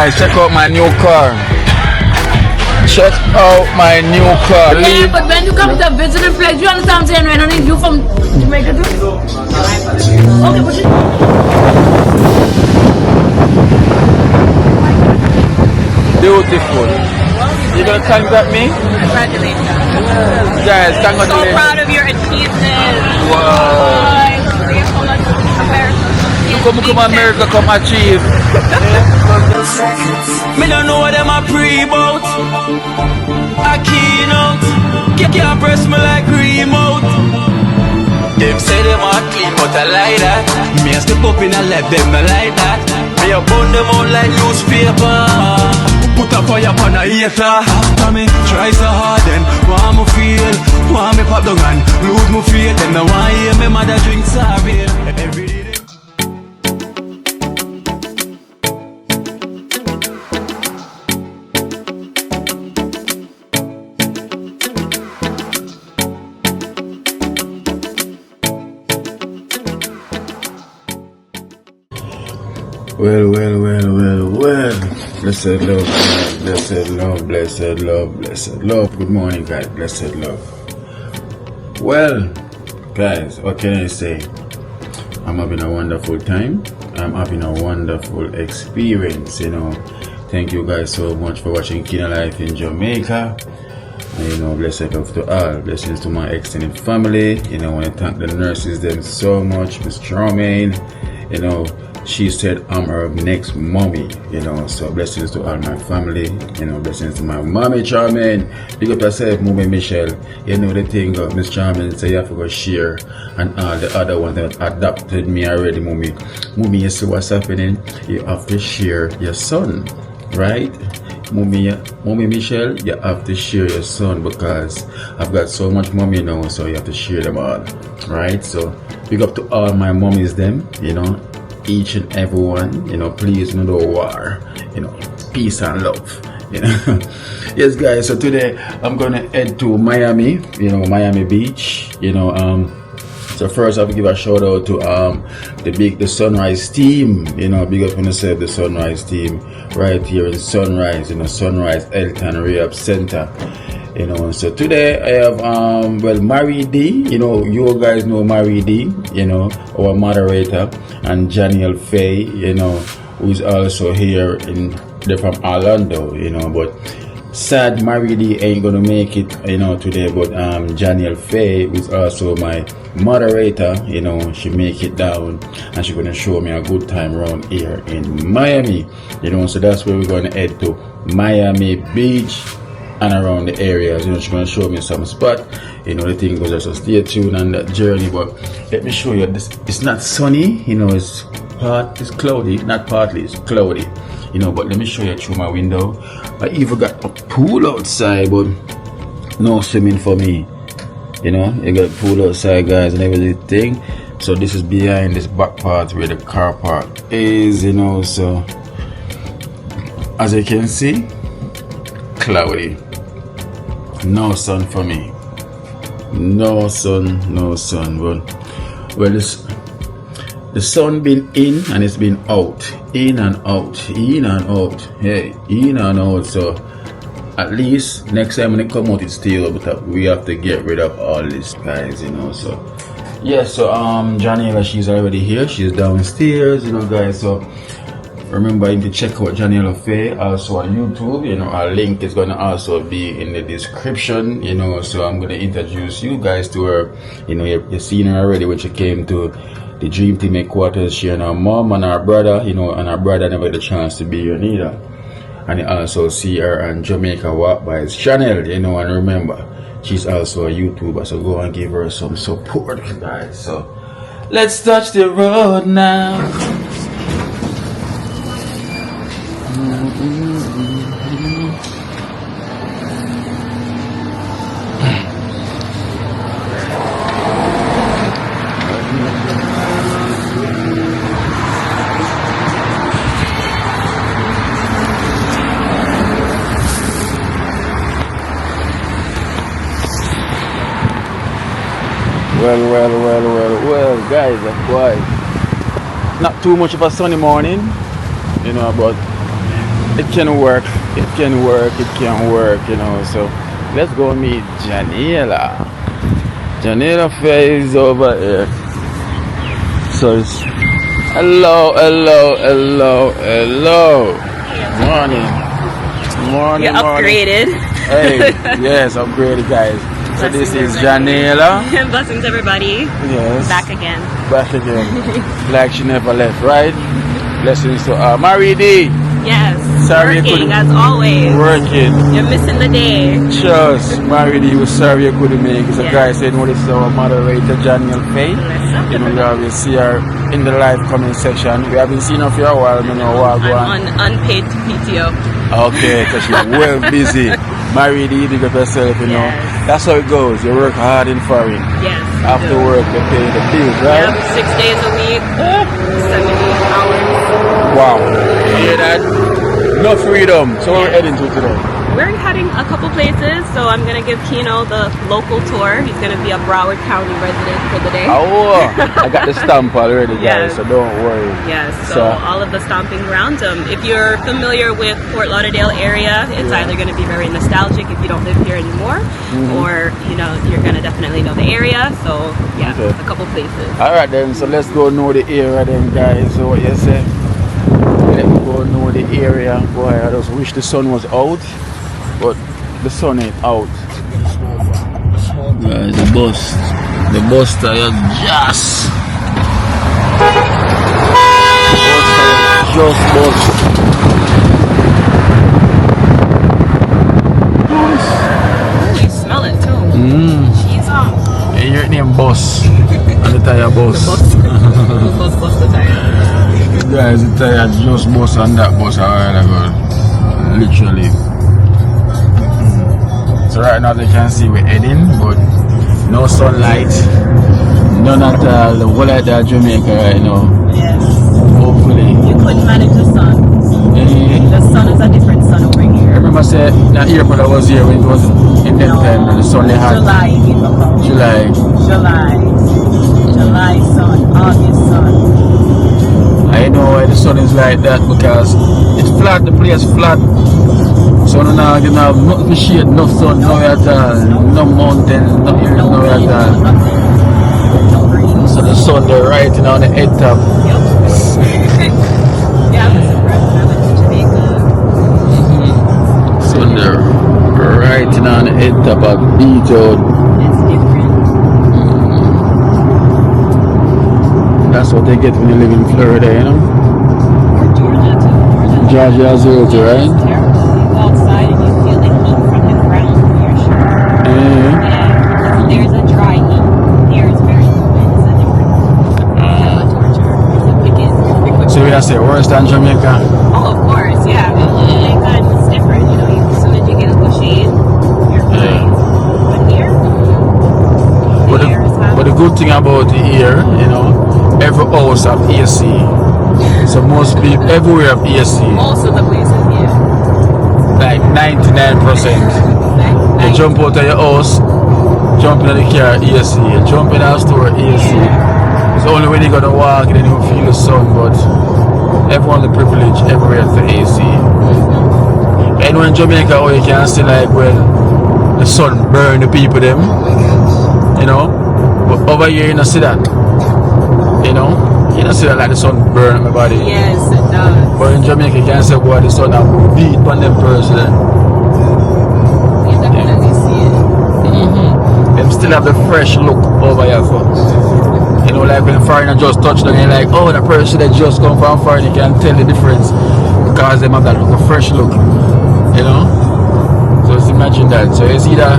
guys, check out my new car. Check out my new car. Yeah, but when you come to visit the place, you understand what I'm saying? When I need you from Jamaica too? Okay, but you... Beautiful. You gonna congrats me? Congratulations. Guys, So congratulations. proud of your achievement. Wow. Come America, come achieve. Me don't know what them a pre-bout. I keynote. Can't press me like remote. Them say them a clean, but I like that. Me a step up in a left, them not like that. Me a burn them out like newspaper. Put a fire upon a hater. After me try so hard, then want me feel, want me pop down and lose me faith. Them no want hear me mother drink sorry. Every day. Well. Blessed love, blessed love, blessed love, blessed love. Good morning, guys. Blessed love. Well, guys, what can I say? I'm having a wonderful time. I'm having a wonderful experience, Thank you guys so much for watching Kina Life in Jamaica. And, blessed love to all. Blessings to my extended family. I want to thank the nurses them so much. Miss Charmaine, she said I'm her next mommy, so blessings to all my family, blessings to my mommy Charmaine. Big up yourself, mommy Michelle. The thing Miss Charmaine say you have to go share, and all the other ones that adopted me already, mommy, you see what's happening? You have to share your son, right? Mommy Michelle, you have to share your son, because I've got so much mommy now, so you have to share them all, right? So big up to all my mommies them, each and every one, please no war, peace and love, Yes, guys, so today I'm gonna head to Miami, Miami Beach, so first I have to give a shout out to the Sunrise team, big up on yourself, the Sunrise team right here in Sunrise, Sunrise Elton Rehab Center. So today I have Mary D, you guys know Mary D, our moderator, and Danielle Faye, who is also here they're from Orlando, but sad Mary D ain't gonna make it, today, but Danielle Faye, who is also my moderator, she make it down, and she's gonna show me a good time around here in Miami, so that's where we're gonna head to, Miami Beach and around the areas. She's gonna show me some spot, the thing goes, so stay tuned on that journey. But let me show you this. It's not sunny, it's cloudy, not partly, it's cloudy, but let me show you through my window. I even got a pool outside, but no swimming for me, you got a pool outside, guys, and everything. So this is behind this back part where the car park is, so as you can see, cloudy, no sun for me, no sun, but well, the sun been in and it's been out, in and out, in and out, so at least next time when it come out it's still, but we have to get rid of all this, guys, so yeah. So Danielle, she's already here, she's downstairs, guys, so remember to check out Danielle Faye also on YouTube, our link is going to also be in the description, so I'm going to introduce you guys to her. You've seen her already when she came to the Dream Team headquarters. She and her mom and her brother, and her brother never had the chance to be here neither. And you also see her on Jamaica Walk by his channel, and remember, she's also a YouTuber, so go and give her some support, guys. So let's touch the road now. Well, guys, quite not too much of a sunny morning, but it can work. It can work. It can work. You know. So let's go meet Danielle. Danielle Faye is over here. So it's hello. Morning. You're upgraded. Hey, yes, upgraded, guys. So this is Danielle. Blessings, everybody. Yes. Back again. Back again. Like she never left, right? Blessings to Maridi. Yes. Sorry, working as always. Working. You're missing the day. Just Maridi, you sorry you couldn't make it. So guys, you know this is our moderator, Danielle Faye. You know, you always see her in the live comment section. We haven't seen her for a while, you know, while I'm on unpaid PTO. Okay, because she's well busy. Maridi, big up yourself, you know. Yes. That's how it goes. You work hard in foreign. Yes. After work, they pay the bills, right? Yep, 6 days a week, 70 hours. Wow. You hear that? No freedom. So where we're heading to today? We're heading a couple places, so I'm going to give Kino the local tour. He's going to be a Broward County resident for the day. Oh, I got the stamp already, guys, Yes. so don't worry. Yes, so all of the stomping grounds. If you're familiar with Fort Lauderdale area, it's either going to be very nostalgic if you don't live here anymore, or you're going to definitely know the area. So yeah, Okay. a couple places. All right then, so let's go know the area then, guys. So what you say? Let's go know the area. Boy, I just wish the sun was out, but the sun ain't out. Guys, the bus tire just bust. You smell it too. Cheese on. Hey, your name bus and the tire bus. Bust the tire. Guys, the tire just bust on that bus a while ago. Literally. So right now they can see we're heading, but no sunlight, none at all. The whole of Jamaica right now. Yes. Hopefully. You couldn't manage the sun. The sun is a different sun over I here. remember say that airport I was here when it was in that time when the sun they had. July, you know. July. July sun, August sun. I know why the sun is like that because it's flat, the place flat. So now you have no shade, no sun, no at all, no mountains, no hills, no at all. No breeze. So the sun they're right on the head top. Yeah, I was surprised when I went to Jamaica. Sun they're right on the head top of beach out. It's different. That's what they get when you live in Florida, you know? Or Georgia too. Georgia as well too, right? It's terrible. You go outside and you feel the heat from the ground from your shirt. Yeah. There's a dry heat. Here it's very humid. It's a different type of torture. It's a wicked. So we have to say worse than Jamaica. Oh, of course, yeah. Jamaica is different. As soon as you get a little shade, you're fine. But here, But the good thing about here, you know, every house have AC. So most people everywhere have AC. most of the places, yeah. Like 99%. You jump out of your house, jump in the car, AC. You jump in the store, AC. It's only when you gotta walk and then you feel the sun, but everyone the privilege everywhere has the AC. And when Jamaica, you can see like well the sun burn the people them, you know. But over here you don't see that. You know? You don't see that like the sun burn my body. Yes, it does. But in Jamaica you can say boy the sun have beat on them person. You definitely see it. Them still have the fresh look over here folks. You know, like when foreigner just touch them, you're like, oh, the person that just come from foreign, you can tell the difference because they have that look, a fresh look. You know? So just imagine that. So it's either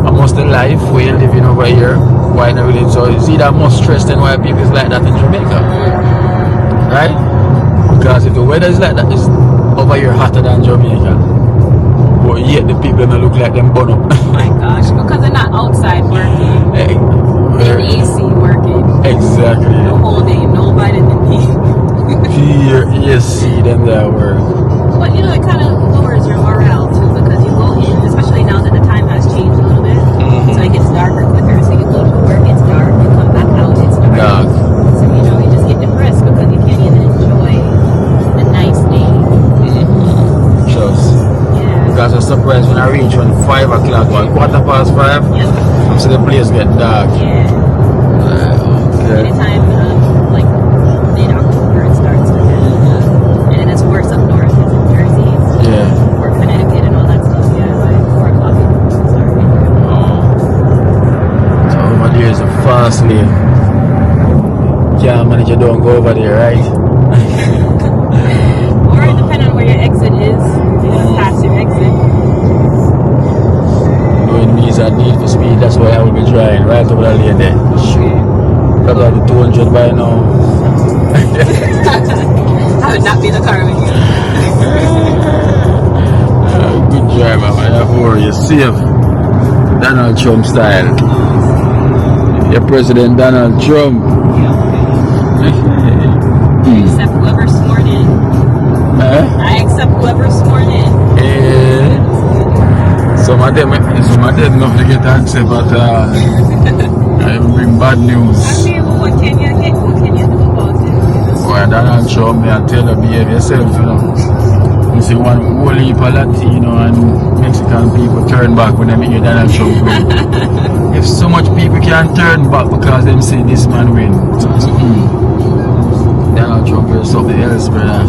almost the life where you're living over here, why not really? So it's either more stress than why people is like that in Jamaica. Right? Because if the weather is like that, it's over here hotter than Jamaica. But yet the people don't look like them burn up. Oh my gosh, because they're not outside working. Hey, In AC working. exactly. The whole day, no vitamin D. Here, AC, then that word. But it kind of lowers your morale too, because you go in, especially now that the time has changed a little bit, so it gets darker quicker. So you go to work, it's dark, you come back out, it's dark. So you just get depressed because you can't even enjoy a nice day. surprised when I reach on 5 o'clock or 5:15. Yeah. So the place get dark. Yeah. Okay. Anytime, like mid-October, it starts to get, and then it's worse up north, it's in Jersey, Yeah. or Connecticut and all that stuff. Yeah, by 4 o'clock, it's starting. So over there is a fast lane. Can't manage to don't go over there, right? Or depending on where your exit is, you know, pass your exit. Knowing me is a need for speed, that's why I will be driving right over the lane there. Probably 200 by now. I would not be in the car with you. Good driver, man. You're safe. Donald Trump style. Your President Donald Trump. I accept whoever's sworn in. I accept whoever's sworn in. Some of them not to get accept, but I bring bad news. I mean, what can you do about it? Boy, Donald Trump, I tell you, behave yourself, you know. You see one whole heap of Latino and Mexican people turn back when they meet you Donald Trump win. If so much people can turn back because them say this man win. Donald Trump is something else, brother.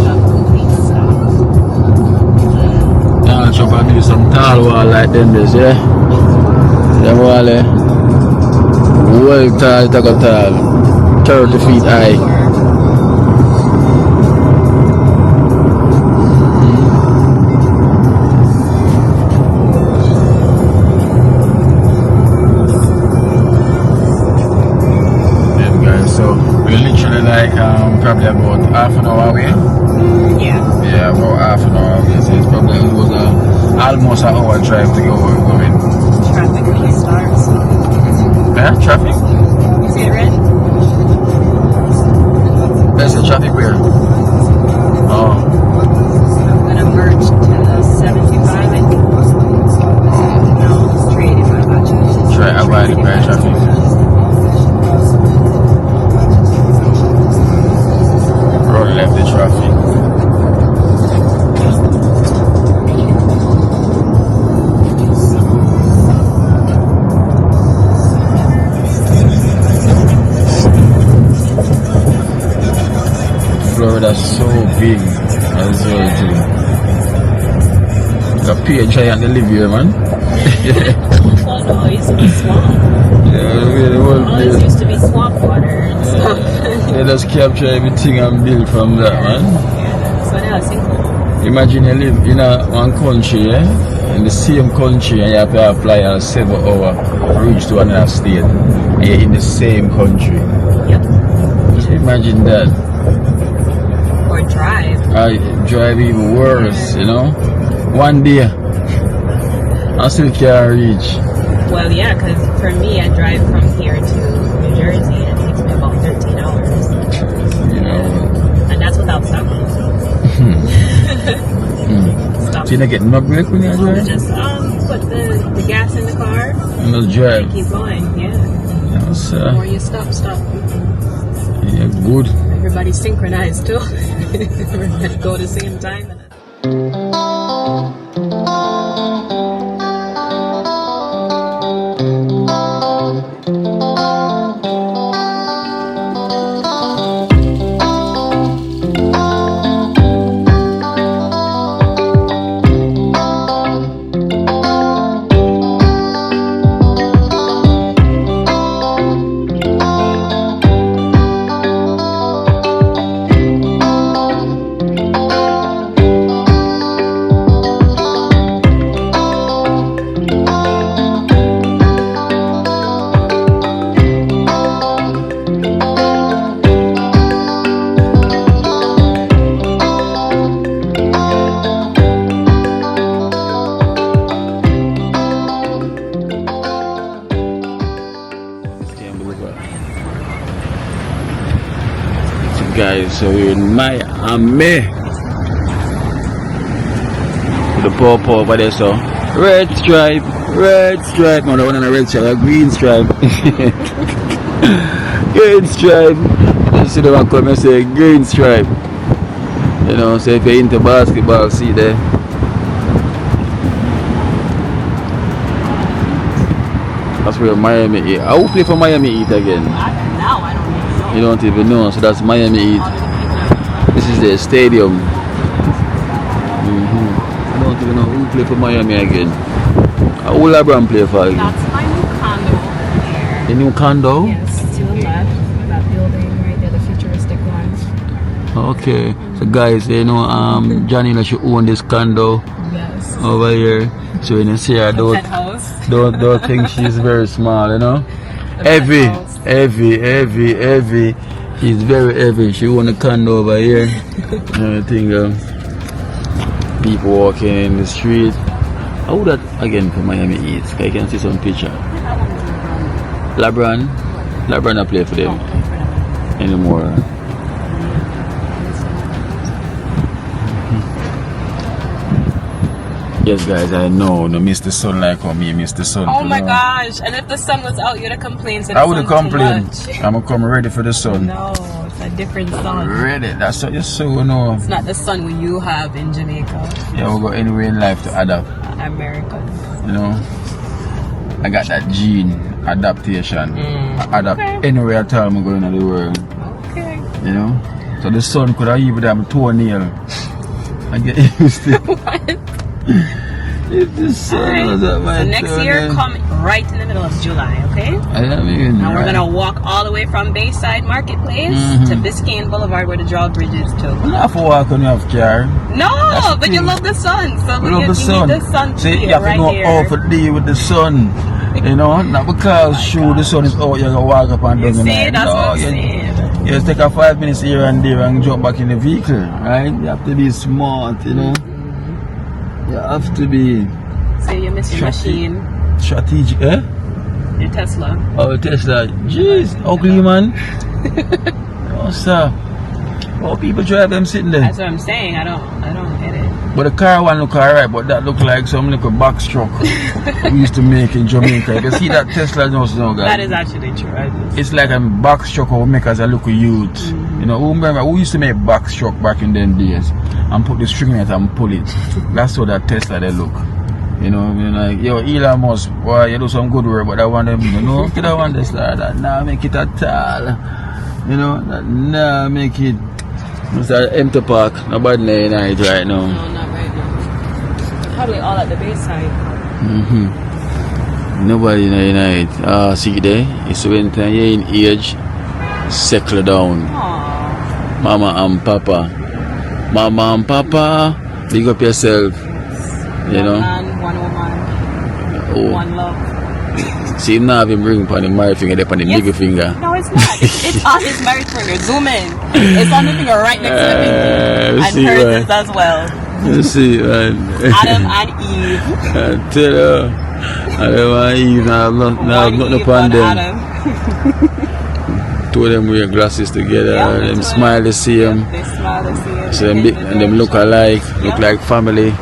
Donald Trump will do some tall wall like them this, yeah? Them wall, well tall, tall, 30 feet high. Probably about half an hour away. Yeah, about half an hour away. So it's probably almost an hour drive to go in. Traffic really starts. Yeah, traffic? You see it red? There's the traffic where? Oh. I'm gonna merge to 75, I think. No, straight if I got you. Try avoid the bad traffic. Left the traffic. Florida's so big as well too. Like a PHI and they live here, man. Oh no, it used to be swamp. Yeah, the whole All this used to be swamp water and stuff. They just capture everything and build from that, man. Yeah, so now it's single. Imagine you live in one country, in the same country, and you have to apply a 7-hour reach to another state, and you're in the same country. Yep. Imagine that. Or drive. Drive even worse, you know. One day, I still can't reach. Well, yeah, because for me, I drive from here to New Jersey, and it takes me about 13 hours. You know. And that's without stopping. Stop. So you don't get no break when you drive? Just put the gas in the car. And just drive. And keep going, yeah. Yes, The more you stop. yeah, good. Everybody's synchronized too. Everybody go at the same time. Guys, so we're in Miami. The purple over there, so red stripe, no, the one on the red stripe, a green stripe. Green stripe. You see the one come and say green stripe. You know, so if you're into basketball, see there. That's where Miami Heat. I will play for Miami Heat again. Now I don't even know. You don't even know. So that's Miami Heat. All of the people This is their stadium. I don't even know who play for Miami again. Who LeBron play for again? That's my new condo there. The new condo? Yes, to the left. That building right there, the futuristic one. Okay. So guys, you know, Johnny, she own this condo Yes. over here. So when you see her, Penthouse. don't think she's very small, you know. Heavy. She's very heavy. She own a condo over here. Everything. People walking in the street. How would that again for Miami Heat? I can see some picture. LeBron I play for them anymore. Yes, guys, I know. No miss the sun like how me miss the sun. Oh my know. gosh! And if the sun was out, you'd have complained. I would have complained. I'm gonna come ready for the sun. No, it's a different sun. Ready? That's what you so know. It's not the sun you have in Jamaica. Yeah, we'll go anywhere in life to adapt. Americans. You know, I got that gene adaptation. I adapt Okay. anywhere at all I'm going in the world. Okay. You know, so the sun could have even have a toenail. I get used to it. What? If the sun was at my So next year, toenail. come right in the middle of July, okay? I mean, And we're right. gonna walk all the way from Bayside Marketplace to Biscayne Boulevard, where the drawbridge is too. You have to walk when you have car. No, That's the but you thing. love the sun, so We love the sun. need the sun See, here, you have right to go here. out for the day with the sun. You know, not because the sun is out, you're gonna walk up and You down the see, night. that's No, what I'm you saying. just take a 5 minutes here and there and jump back in the vehicle, right? You have to be smart, you know. You have to be So you miss your machine, strategic, eh? your Tesla. Oh, Tesla, jeez, ugly man. Oh, sir. Oh, people drive them sitting there. That's what I'm saying. I don't get it. But the car one look alright, but that look like some little box truck we used to make in Jamaica. You can see that Tesla now, guys. That is actually true. It's like a box truck we make as a little youth. You know, remember we used to make box truck back in them days and put the string in it and pull it. That's how that Tesla they look. You know, I mean, like, yo, Elon Musk, boy, you do some good work, but I want them, you know, get that one Tesla, that nah make it at all. You know, that nah make it. It's an empty park, nobody in it right now. No, not right now. Probably all at the Bayside. Nobody in it. See there, it's when you're in age, settle down. Aww. Mama and Papa, big up yourself. You know. One man, one woman, Oh, one love. see him now him ring on the middle finger, they on the Yes. bigger finger. No, it's not. It's on his married finger. Zoom in. It's on the finger right next to the pinky. And see, hers man. is as well. You see, man. Adam and Eve. I tell you, Adam and Eve, I have One nothing Eve, upon one them. Adam. Two of them wear glasses together, Yeah, them that's smile the same. They smile the same. So them, and them look alike, look Yeah. like family.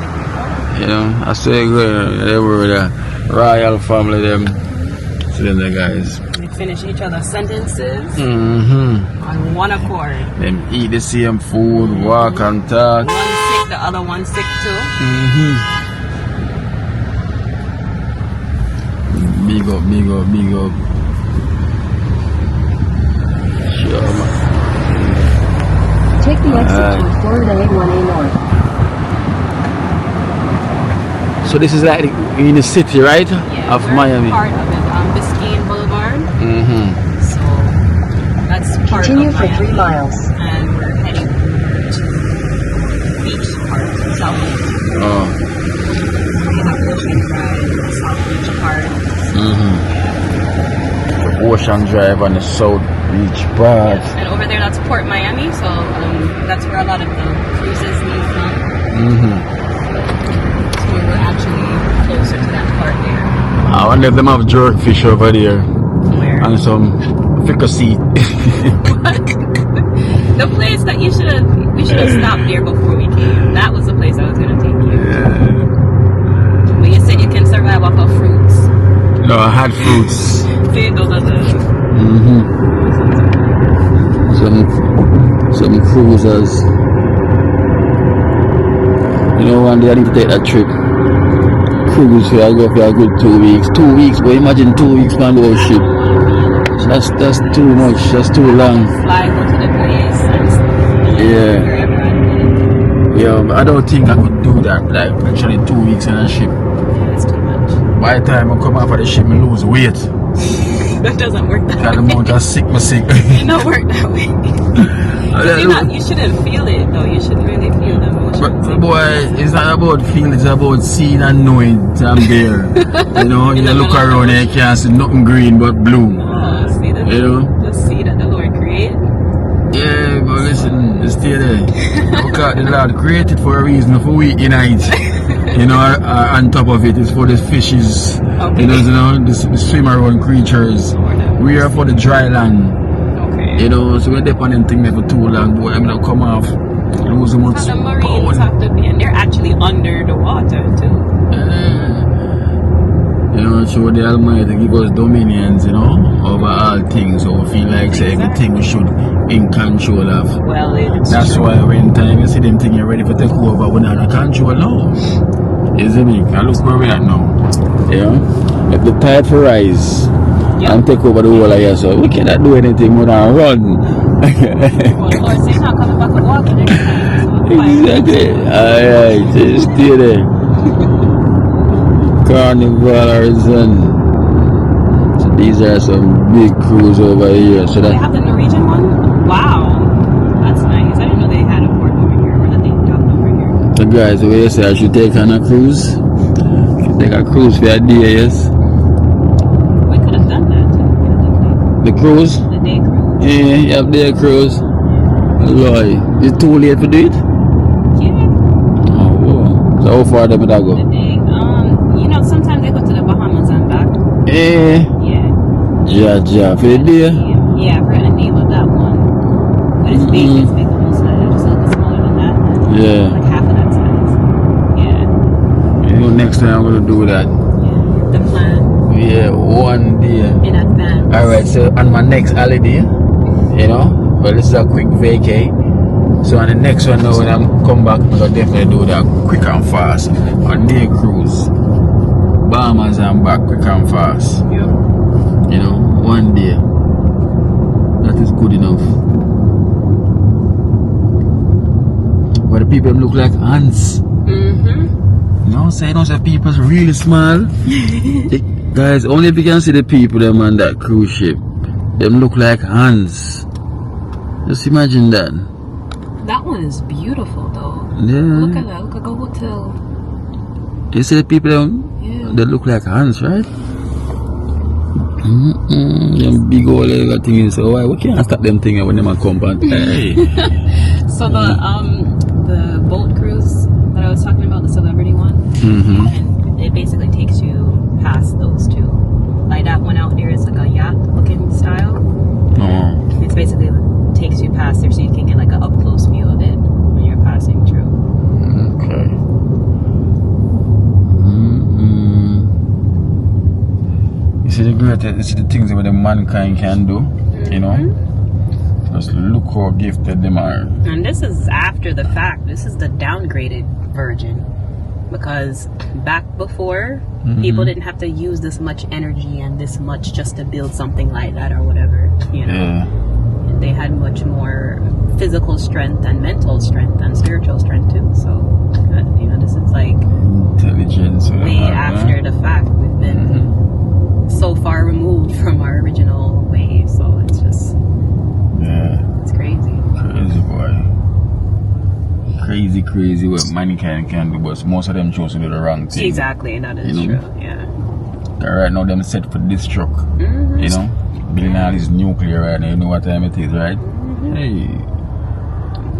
You know, I say good. They were the royal family. Them, so them the guys. They finish each other's sentences On on one accord. them eat the same food, walk and talk. One sick, the other one sick too. Big up. Sure, man. Take the exit to Florida A1A North. So this is like in the city, right? Yeah, Of we're Miami. part of it, Biscayne Boulevard. So that's part Continue of for Miami. 3 miles. And we're heading to the beach part, South Beach. Oh. We have Ocean Drive, South Beach part. The Ocean Drive on the South Beach part. And over there, that's Port Miami. So that's where a lot of the cruises leave from. So we're actually closer to that part there. I wonder if them have jerk fish over there Where? and some fricassee. The place that we should have stopped there before we came. That was the place I was gonna take you. But you said you can survive off of fruits. No, I had fruits. See, those are the Some cruisers. You know, one day I need to take that trip. cruise for I go for a good 2 weeks. 2 weeks, but imagine 2 weeks on the ship. That's too much. That's too long. Fly, go to the place, and Yeah. wherever I need. Yeah, but I don't think I could do that. Like actually 2 weeks in a ship. Yeah, it's too much. By the time I come off of the ship, I lose weight. That doesn't work that That way. amount of sick, me sick. It don't work that way. You shouldn't feel it though. You should really feel the emotions. But boy, it's not about feeling, it's about seeing and knowing I'm there. You know, you look around and you can't see nothing green but blue. Oh, see that? You know? Just see that the Lord created. Yeah, but listen, stay there. Because the Lord created for a reason, for we unite. You know, on top of it is for the fishes, Okay. you know, the swim around creatures. We are for the dry land. Okay. You know, so we're depending on things there for too long, boy, I'm gonna come off, lose so much The Marines bone. have to be, and they're actually under the water too. You know, so the Almighty give us dominions, you know, over all things, so we feel like say, everything we should in control of. Well, it's That's true. why when time you see them thing you're ready for take over, we're not in control now. You see me? I look where we're at now. Yeah? If the tide for rise and take over the whole of here, so we cannot do anything more than run. Well, Lord, say not coming back with water next time. So Exactly. Alright, just stay there. Carnival horizon. So these are some big crews over here. So they that have the Norwegian one? Wow. That's nice. I didn't know they had a port over here or that they docked over here. the guys over here say I should take on a cruise. Take a cruise for a day, yes. We could have done that too. The cruise? The day cruise. Yeah, you have day cruise. Lord, it's too late for do it? Yeah. Oh, wow. So how far them would I go? The day. You know, sometimes they go to the Bahamas and back. Eh, Yeah. ja, for the day. Yeah, for a day with that one. But it's big. It's big almost like just a little bit smaller than that. Yeah. Like half of that size. Yeah. You know, next time I'm gonna do that. Yeah. The plan Yeah, 1 day. in advance. Alright, so on my next holiday, you know, well, this is a quick vacay. So on the next one now, when I come back, I'm gonna definitely do that quick and fast. A day cruise. Bahamas and back quick and fast. Yep. You know, 1 day. That is good enough. But the people look like ants. Mm-hmm. You know, say those are people really small. Guys, only if you can see the people them on that cruise ship. Them look like ants. Just imagine that. That one is beautiful though. Yeah. Look at that. Look like a hotel. You see the people them? Yeah. They look like ants, right? Them big old things. So why we can't stop them things when them a come back? Hey. So the boat cruise that I was talking about, the celebrity one, and it basically takes you past those two. Like that one out there is like a yacht looking style. Oh. It's basically takes you past there so you can get like an up close view of it when you're passing through. Okay. You see the greatest, you see the things that the mankind can do, you know? Just look how gifted them are. And this is after the fact. This is the downgraded version. Because back before, people didn't have to use this much energy and this much just to build something like that or whatever, you know. Yeah. And they had much more physical strength and mental strength and spiritual strength too. So, you know, this is like Intelligence. way after the fact. We've been so far removed from our original ways. So it's just, Yeah. it's crazy. Crazy boy. Crazy what mankind can do, but most of them choose to do the wrong thing. Exactly, that is You know? true. Yeah. Right now them set for destruct. You know? Building all this nuclear right now, you know what time it is, right? Hey.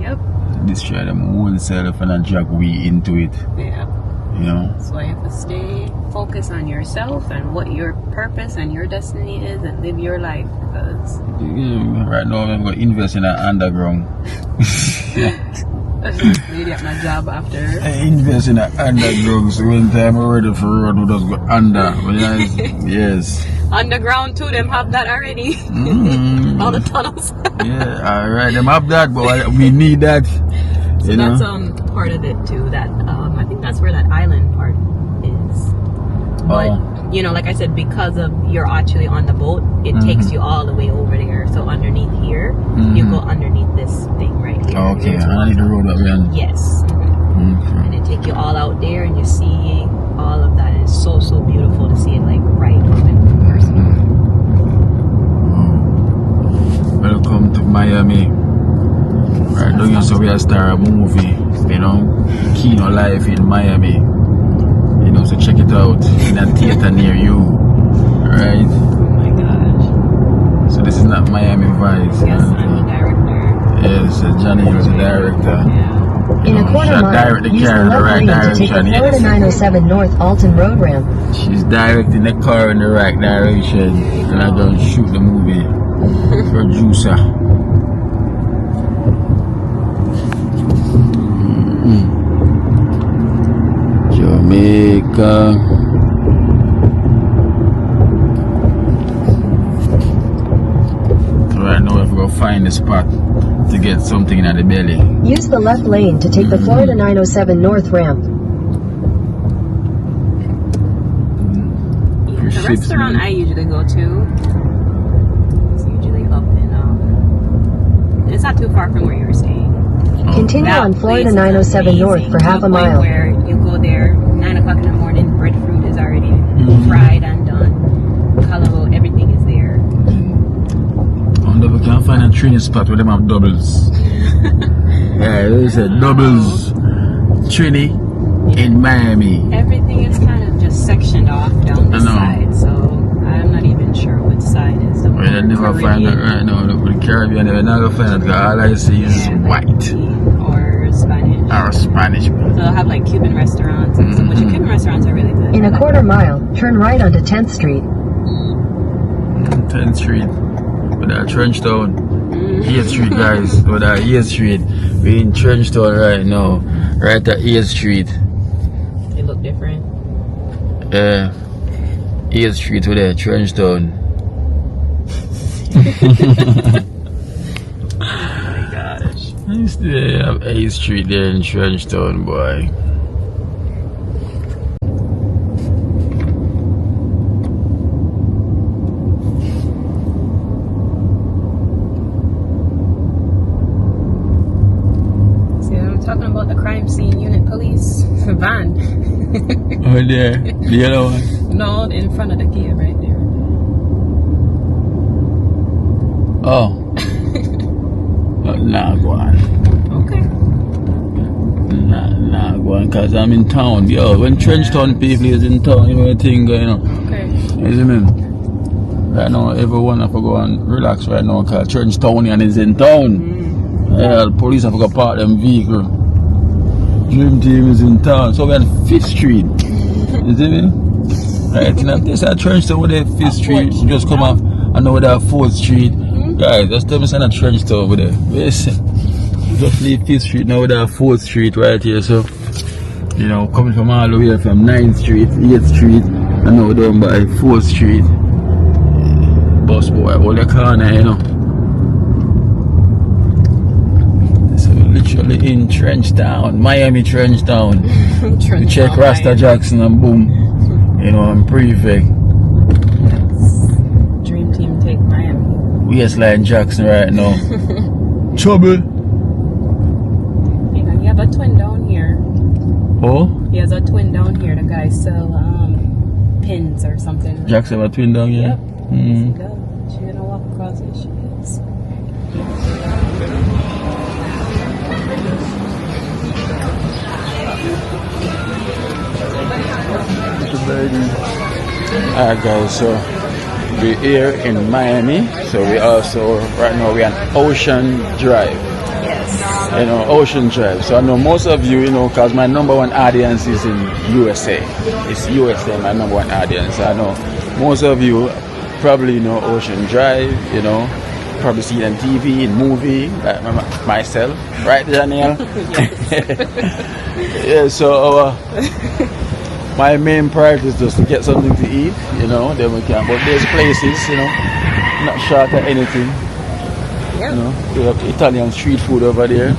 Yep. Destroy them own self and drag we into it. Yeah. You know? So you have to stay focused on yourself and what your purpose and your destiny is and live your life because Right now I'm going to invest in an underground. maybe at my job after. I invest in an underground, so when time I'm ready for road, we just go under. Yes. Underground too, them have that already. All the tunnels. Yeah, alright, them have that, but we need that. So You that's know? part of it too. That I think that's where that island part is. But Oh. you know, like I said, because of you're actually on the boat, it takes you all the way over there. So underneath here, you go underneath this thing right here. Okay, There's I need the road up there. Yes. Okay. And it take you all out there and you see all of that. It's so beautiful to see it like right up in person. Welcome to Miami. Right down here, so we are start a movie, you know, Kino Life in Miami. You know, so check it out in a theater near you. Right? Oh my gosh. So this is not Miami Vice. Yes, I'm the director. Yes, Johnny is the director. Yeah. In a quarter She's mile, direct the use the car in the left right lane to take the direction. Florida Yes. 907 North Alton Road ramp. She's directing the car in the right direction, and I'm gonna shoot the movie. Producer. Jamaica. Right now, if we go find the spot to get something in the belly. Use the left lane to take the Florida 907 North ramp. The restaurant I usually go to is usually up in it's not too far from where you were staying. Continue That on Florida place is 907 North amazing, for to half the a point mile. Where you go there 9 o'clock in the morning, breadfruit is already fried and done. Callaloo, everything is there. We can't find a training spot where them have doubles. Yeah, there's a doubles Trini in Miami. Everything is kind of just sectioned off down the side, so I'm not even sure which side is the Well, I never find that right now. The Caribbean, I never find it. All I see is white. Or Spanish. Or Spanish. So they'll have like Cuban restaurants and stuff, which Cuban restaurants are really good. In a quarter mile, turn right onto 10th Street. 10th Street. With that Trenchtown. 8th Street, guys. With that 8th Street. We're in Trenchtown right now. Right at 8th Street. They look different. Yeah. 8th Street with that Trenchtown. Oh my gosh. I used to have 8th Street there in Trenchtown, boy. See, I'm talking about the crime scene unit police van. Oh, there. The yellow one. No, in front of the Kia right there. Oh. Nah, go on. Okay. Nah, go on, cause I'm in town. Yo, when Trenchtown people is in town, you know the thing, you know. Okay. You see me? Right now, everyone have to go and relax right now, cause Trenchtownian is in town. Yeah, the police have to go park them vehicle. Dream Team is in town, so we're on 5th Street. You see me? Right, you know, this is Trenchtown with 5th Street. You just come off, I know with that 4th Street. Guys, just tell me it's not Trenchtown over there. Listen, just leave 5th Street now with that 4th Street right here. So, you know, coming from all the way from 9th Street, 8th Street, I know down by 4th Street. Bus boy, all the corner, you know. So, literally in Trenchtown, Miami Trenchtown. You check Rasta Jackson and boom, you know, I'm prefect. Dream Team take Miami. Yes, like Jackson right now. Trouble. You know, you have a twin down here. Oh? He has a twin down here. The guy sell pins or something. Jackson have a twin down here? Yep. Mm. Go. She's gonna walk across it. She is. Alright guys, so we're here in Miami. So we also, right now we're on Ocean Drive. Yes. You know, Ocean Drive. So I know most of you, you know, because my number one audience is in USA. It's USA, my number one audience. I know most of you probably know Ocean Drive, you know, probably see it on TV, in movie, like myself. Right, Danielle? Yeah, so my main priority is just to get something to eat, you know, then we can. But there's places, you know, not short of anything. Yep. You know, we have Italian street food over there.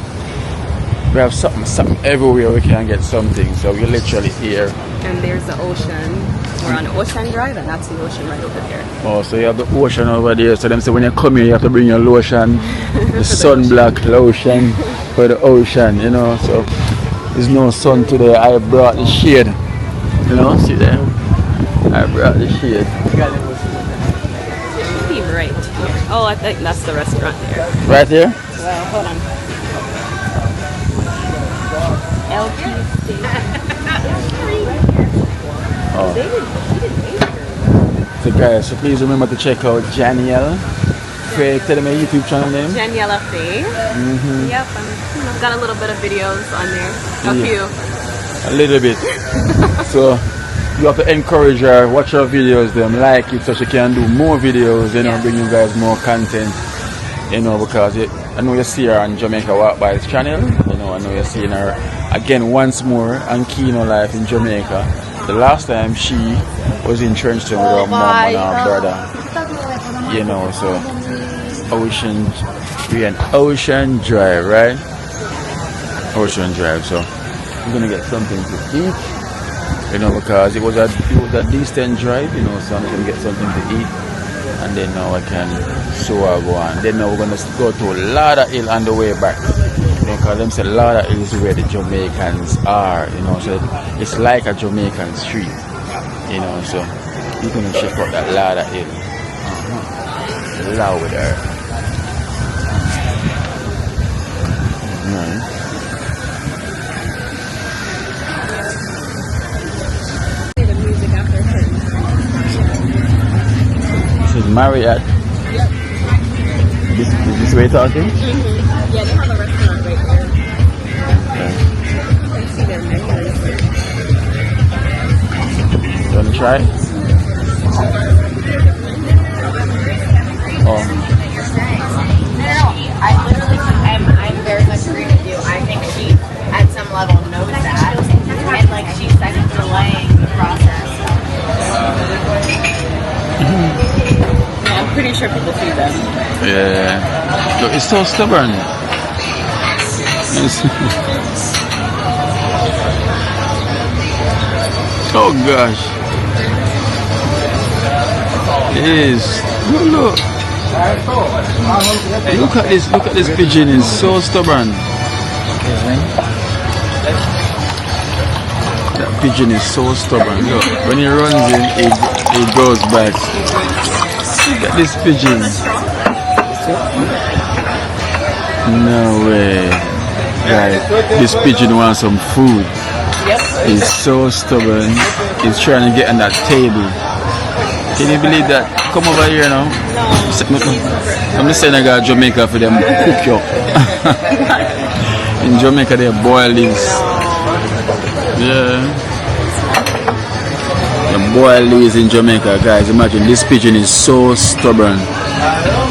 We have something everywhere we can get something. So we're literally here. And there's the ocean. We're on Ocean Drive, and that's the ocean right over there. Oh, so you have the ocean over there. So them say when you come here, you have to bring your lotion, the sunblock lotion for the ocean, you know. So there's no sun today. I brought the shade. You know, see there? I brought the shade. It should be right here. Oh, I think that's the restaurant there. Right here? Well, hold on. LP Oh. So guys, so please remember to check out Danielle. Tell them my YouTube channel name. Danielle Faye. Yep, I've got a little bit of videos on there. A few. A little bit. So you have to encourage her, watch her videos, them like it so she can do more videos, you know, bring you guys more content, you know, because I know you see her on Jamaica Walk By's channel, you know, I know you're seeing her again once more on Kino Life in Jamaica. The last time she was in Trenchtown with her mom and her brother, you know, so we an Ocean Drive, right? Ocean Drive, so we're gonna get something to eat, you know, because it was a decent drive, you know, so I'm gonna get something to eat, and then now I can go on. Then now we're gonna go to Lauderdale on the way back, you know, because them say Lauderdale is where the Jamaicans are, you know, so it's like a Jamaican street, you know, so you're gonna check out that Lauderdale. Louder. This is Marriott. This way talking? Yeah, they have a restaurant right there. Okay. You can see their menus. You want to try it? Oh. I'm very much agree with you. I think she, at some level, knows that, and like she's delaying the process. Yeah, I'm pretty sure people see them. Yeah. Look, it's so stubborn. Oh gosh. It is. Look. Look at this pigeon, is so stubborn. That pigeon is so stubborn. Look, when he runs in, it goes back. Look at this pigeon. No way. Guys, this pigeon wants some food. He's so stubborn. He's trying to get on that table. Can you believe that? Come over here now. I'm just saying I got Jamaica for them cook you. In Jamaica they boil this. Yeah. They boil these in Jamaica, guys. Imagine this pigeon is so stubborn.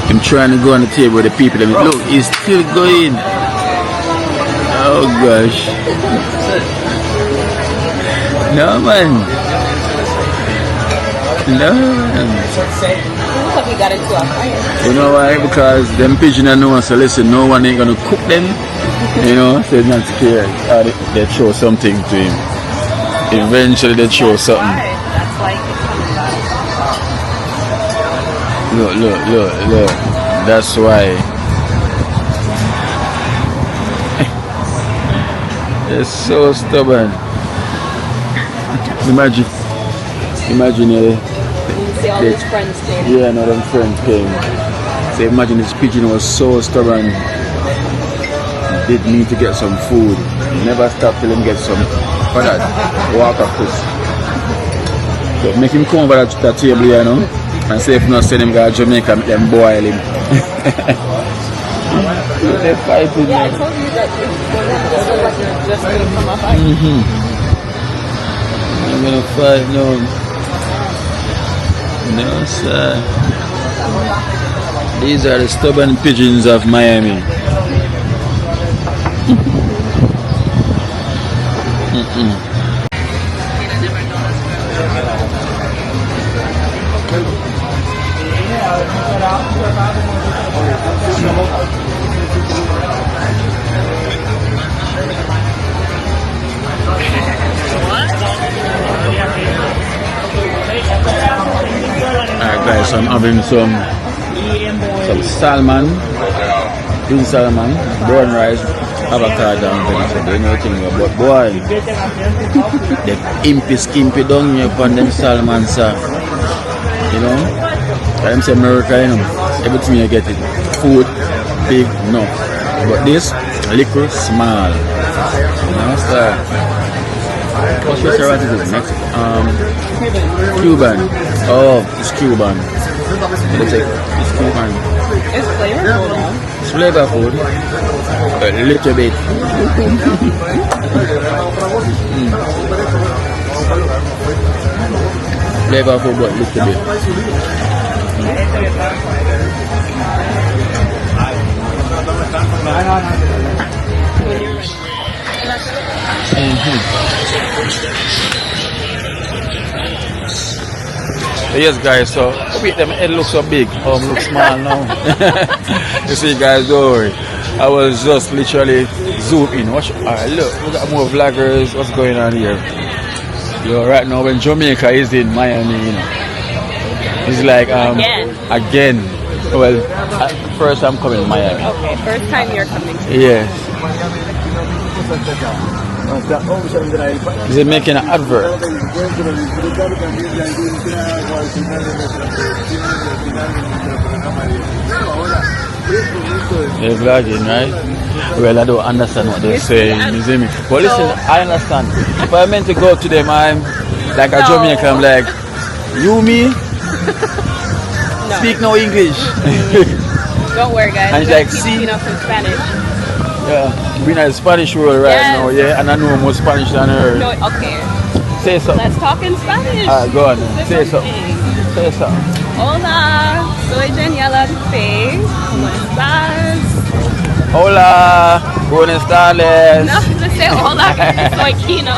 I'm trying to go on the table with the people. Look, he's still going. Oh gosh. No man. No. Looks like we got into a fire. You know why? Because them pigeon and no one so listen, no one ain't gonna cook them. You know, so they're not scared. They throw something to him. Eventually they throw something. That's like Look. That's why. They're so stubborn. Imagine see all his friends came. yeah, no, them friends came. So imagine this pigeon was so stubborn. He did need to get some food. He never stopped till him get some walk up fish. So make him come over that table, you know, and say if not send him go to Jamaica, make them boil him. They're fighting. Yeah, I told you that it's just gonna come up. I'm gonna fight, no. No, sir. These are the stubborn pigeons of Miami. so I'm having some salmon, green salmon, brown rice, avocado and vegetable. You know what I'm but boy, the impy skimpy down here upon them salmon, sir. You know? I'm saying America, you know, everything you get it. Food, big, no. But this, little, small. You know, sir. What's your restaurant is it? Next, Cuban. Oh, it's Cuban. It's Cuban. It's flavorful though. It's flavorful. A little bit. Flavorful, but a little bit. Yes guys, so wait, them head looks so big, looks small now. You see guys, don't worry. I was just literally zoom in. Watch, alright, look, we got more vloggers. What's going on here? Yo, right now when Jamaica is in Miami, you know, it's like again. Well, first I'm coming to Miami. Okay, first time you're coming to Yes. Is it making an advert? They're vlogging, right? Well, I don't understand what they're saying. You see me? But listen, I understand. If I meant to go to them, I'm like a Jamaican, I'm like, you me? Speak no English. Don't worry, guys. And she's like, see, enough in Spanish. Yeah, we're in a Spanish world right now, yeah, and I know more Spanish than her. No, okay. Say something. Let's talk in Spanish. Go on. Say something. Say something. Hola, soy Danielle Dupe. ¿Cómo estás? Hola, buenas tardes. No, let's say hola. Soy Kino.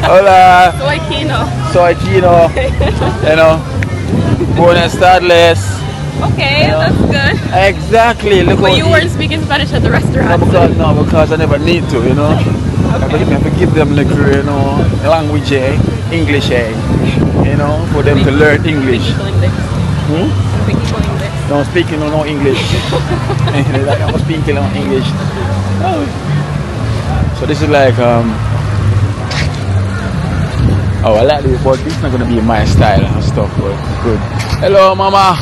Hola, Soy Kino. soy Chino. You know, buenas tardes. Okay, that's good. Exactly. Look But what you weren't speaking Spanish at the restaurant. No, because I never need to, you know. I have to give them like, you know, language, English, you know, for them to learn English. Don't speak no English. I'm speaking no English. So this is like oh, I like this, but it's not gonna be my style and stuff, but it's good. Hello, mama.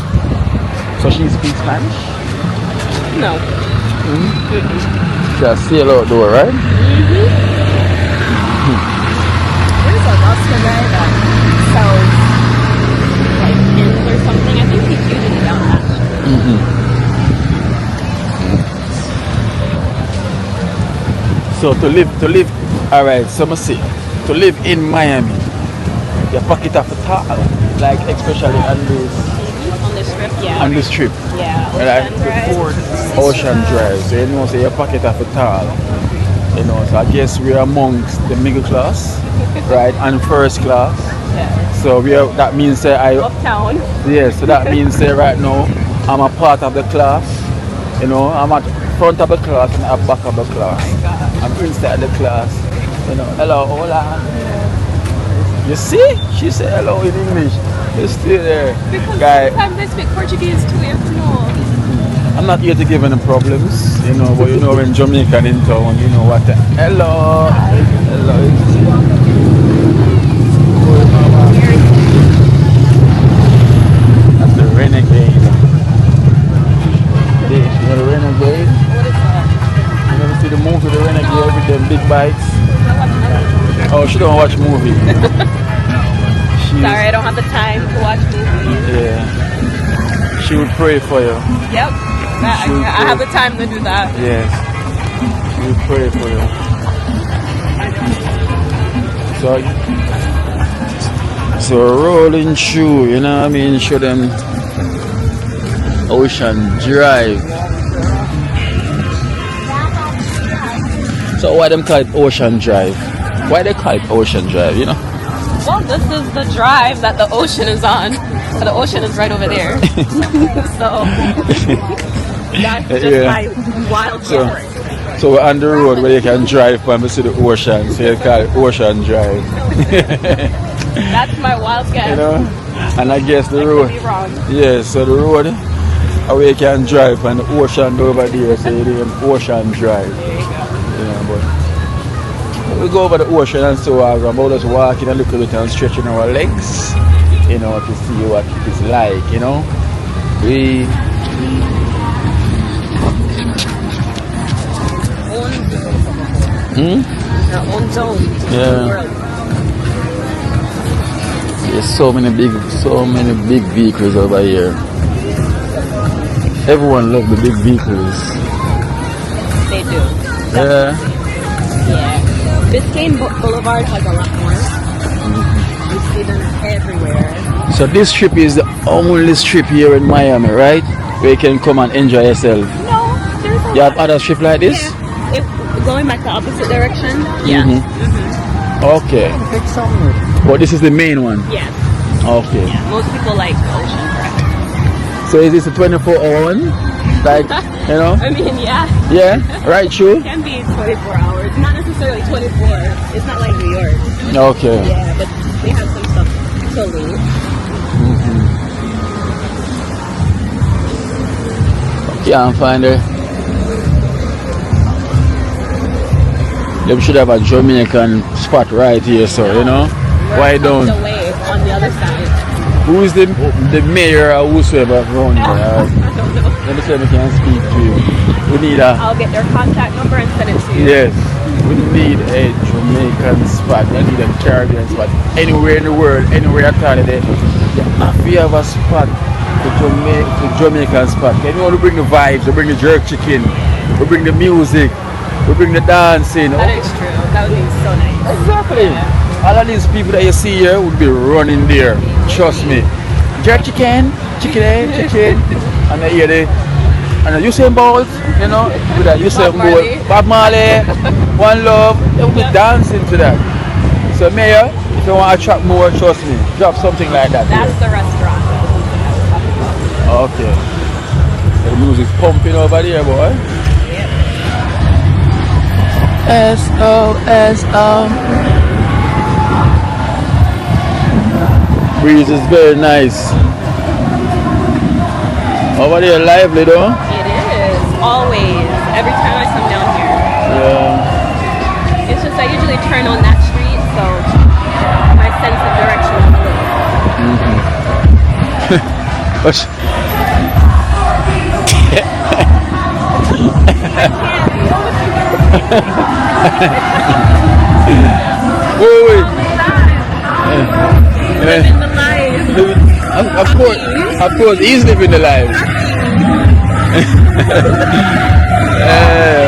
So she speaks Spanish? No. Just say hello door, right? There's a Lobster guy that sells like pins or something. I think he's usually down that. So to live, all right. So I see, to live in Miami, your pocket have to tall, like especially on this Strip, yeah. on this trip. Yeah, Like Ocean Drive. So you know, so your pocket have to tall. You know, so I guess we're amongst the middle class, right, and first class. Yeah. So we are. That means that Uptown. yeah. So that means that right now I'm a part of the class. You know, I'm at front of the class and at back of the class. I'm inside the class. You know, hello, hola. You see? She said hello in English. It's still there. Because Guy, sometimes they speak Portuguese too, you have to know. I'm not here to give any problems, you know, but you know when Jamaican in town, you know what hello. Hello. That's the Renegade. You know the Renegade? What is that? You never see the movie The Renegade with them big bikes? Oh, she don't watch movie. Sorry, I don't have the time to watch movies. Yeah. She would pray for you. Yep. I have the time to do that. Yes. She would pray for you. So rolling through, you know what I mean? Show them Ocean Drive. So why them call it Ocean Drive? Why they call it Ocean Drive, you know? Well, this is the drive that the ocean is on. The ocean is right over there. So that's just my wild guess. So we're on the road where you can drive when we see the ocean. So you call it Ocean Drive. That's my wild guess. You know? And I guess the I road. could be wrong. Yes, so the road away can drive and the ocean over there, so it is Ocean Drive. There you go. Yeah, but we go over the ocean and so on, about us walking a little bit and stretching our legs, you know, to see what it is like, you know. We Our own zone. Yeah. World. there's so many big vehicles over here. Everyone loves the big vehicles. They do. Yeah. Yeah. Biscayne Boulevard has a lot more. You see them everywhere. So this strip is the only strip here in Miami, right? Where you can come and enjoy yourself. No, there's a You lot. have other strip like this? Yeah. If going back the opposite direction. Yeah. Okay. But this is the main one. Yeah. Okay. Yeah. Most people like oceanfront. So is this a 24-hour one? Like, you know? I mean, yeah. Yeah, right, true? It can be 24 hours. Not necessarily 24. It's not like New York. Okay. Yeah, but they have some stuff till late. Can't find her. They should have a Jamaican spot right here, so you know. Why don't? The way on the other side. Who is the mayor or whosoever around here? I don't know. Let me see if we can speak to you. We need a I'll get their contact number and send it to you. yes. We need a Jamaican spot. We need a Caribbean spot. Anywhere in the world, anywhere at all today. If we have a spot, the Jamaican spot. Can you want to bring the vibes? We bring the jerk chicken. We bring the music. We bring the dancing. That is true. That would be so nice. Exactly. All of these people that you see here would be running there. Trust me. Jerk chicken, chicken, chicken. And I hear the Usain Bolt, you know, with that Usain Bolt, Bob Marley, One Love, they will be dancing to that. So Mayor, if you want to attract more, trust me, drop something like that. That's the restaurant. Okay. The music's pumping over there, boy. S-O-S-O. Breeze is very nice. Over there, lively though. It is. Always. Every time I come down here. Yeah. It's just I usually turn on that street, so my sense of direction is a little. But wait. Living the life. Of course, he's living the life.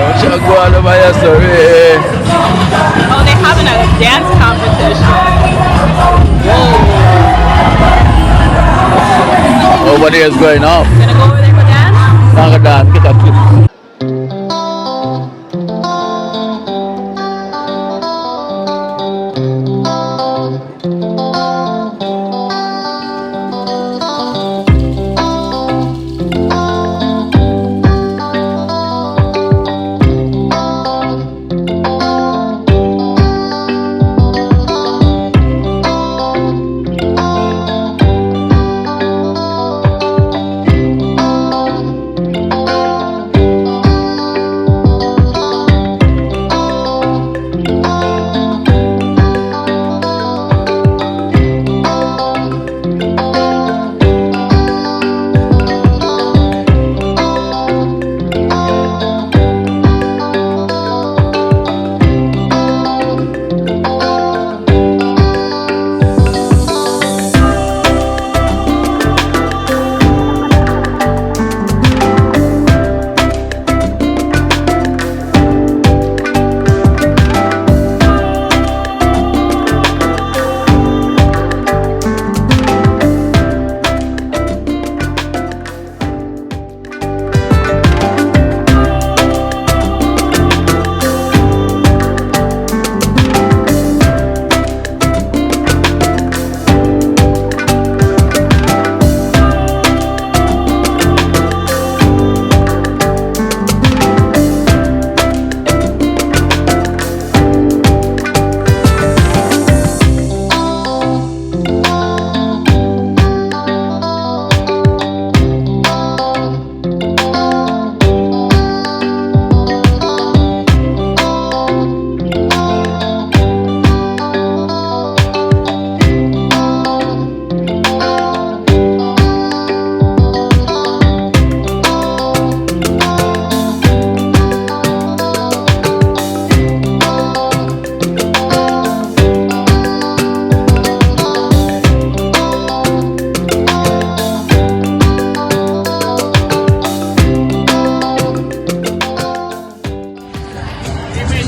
What you go on over here, sorry? Oh, they're having a dance competition. Over there is going off. Gonna go over there for dance? Longer than get a clip.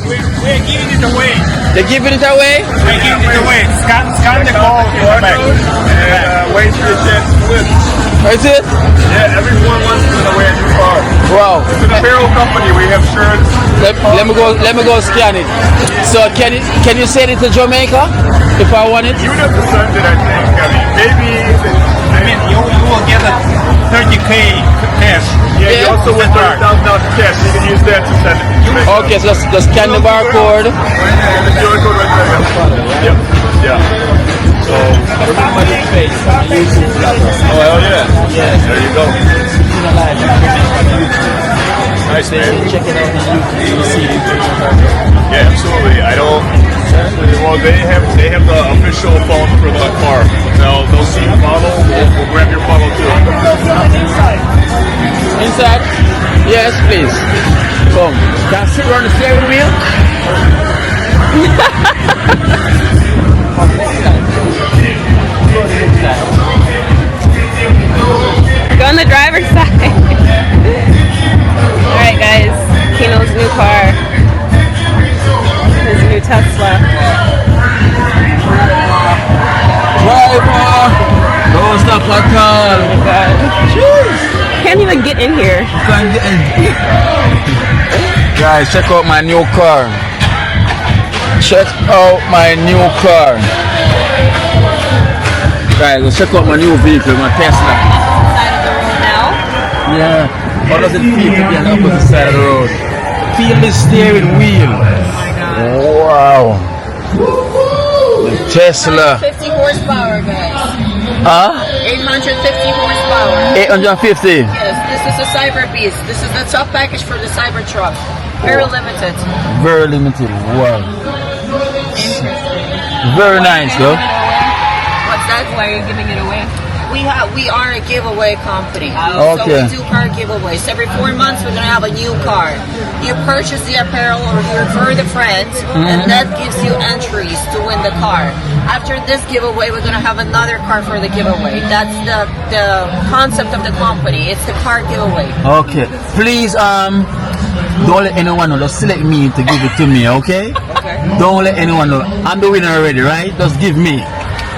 We're giving it away. They're giving it away? We're giving it away. Scan the code in the back. And wait for your chance to win. Is it? Yeah, everyone wants to win away a new car. Wow. It's an apparel company. We have shirts. Let me go scan it. So can you send it to Jamaica if I want it? You have to send it, I think. I mean, maybe. I mean, you will get a 30K cash. Yeah, you also win $30,000 cash. You can use that to send it to Jamaica. Okay, so just scan the barcode. And the QR code right there. Yep. Yeah. So, everybody pays on YouTube. Oh, hell yeah. Yes. There you go. Nice, man. Check it out on YouTube. You will see it. Yeah, absolutely. I don't. Well, they have the official phone for the car. They'll see the model. We'll grab your model too. Inside? Yes, please. Come. Can I sit on the steering wheel? Go on the driver's side. Alright guys, Kino's new car. His new Tesla. Driver! Don't stop at all. Can't even get in here. Guys, check out my new car. Check out my new car. Guys, let's check out my new vehicle, my Tesla. Side of the road now. Yeah. How does it feel to be on the opposite side of the road? Feel the steering wheel. Wow. The Tesla. 50 horsepower, guys. Huh? 850 horsepower. 850. Yes, this is a Cyber Beast. This is the top package for the Cyber truck. Very limited. Very limited. Wow. Very nice, though. What's that? Why are you giving it away? We are a giveaway company. Okay. So we do car giveaways. Every 4 months we're gonna have a new car. You purchase the apparel or you refer the friends, and that gives you entries to win the car. After this giveaway, we're gonna have another car for the giveaway. That's the concept of the company. It's the car giveaway. Okay. Please, don't let anyone know. Just select me to give it to me, okay? Okay. Don't let anyone know. I'm the winner already, right? Just give me.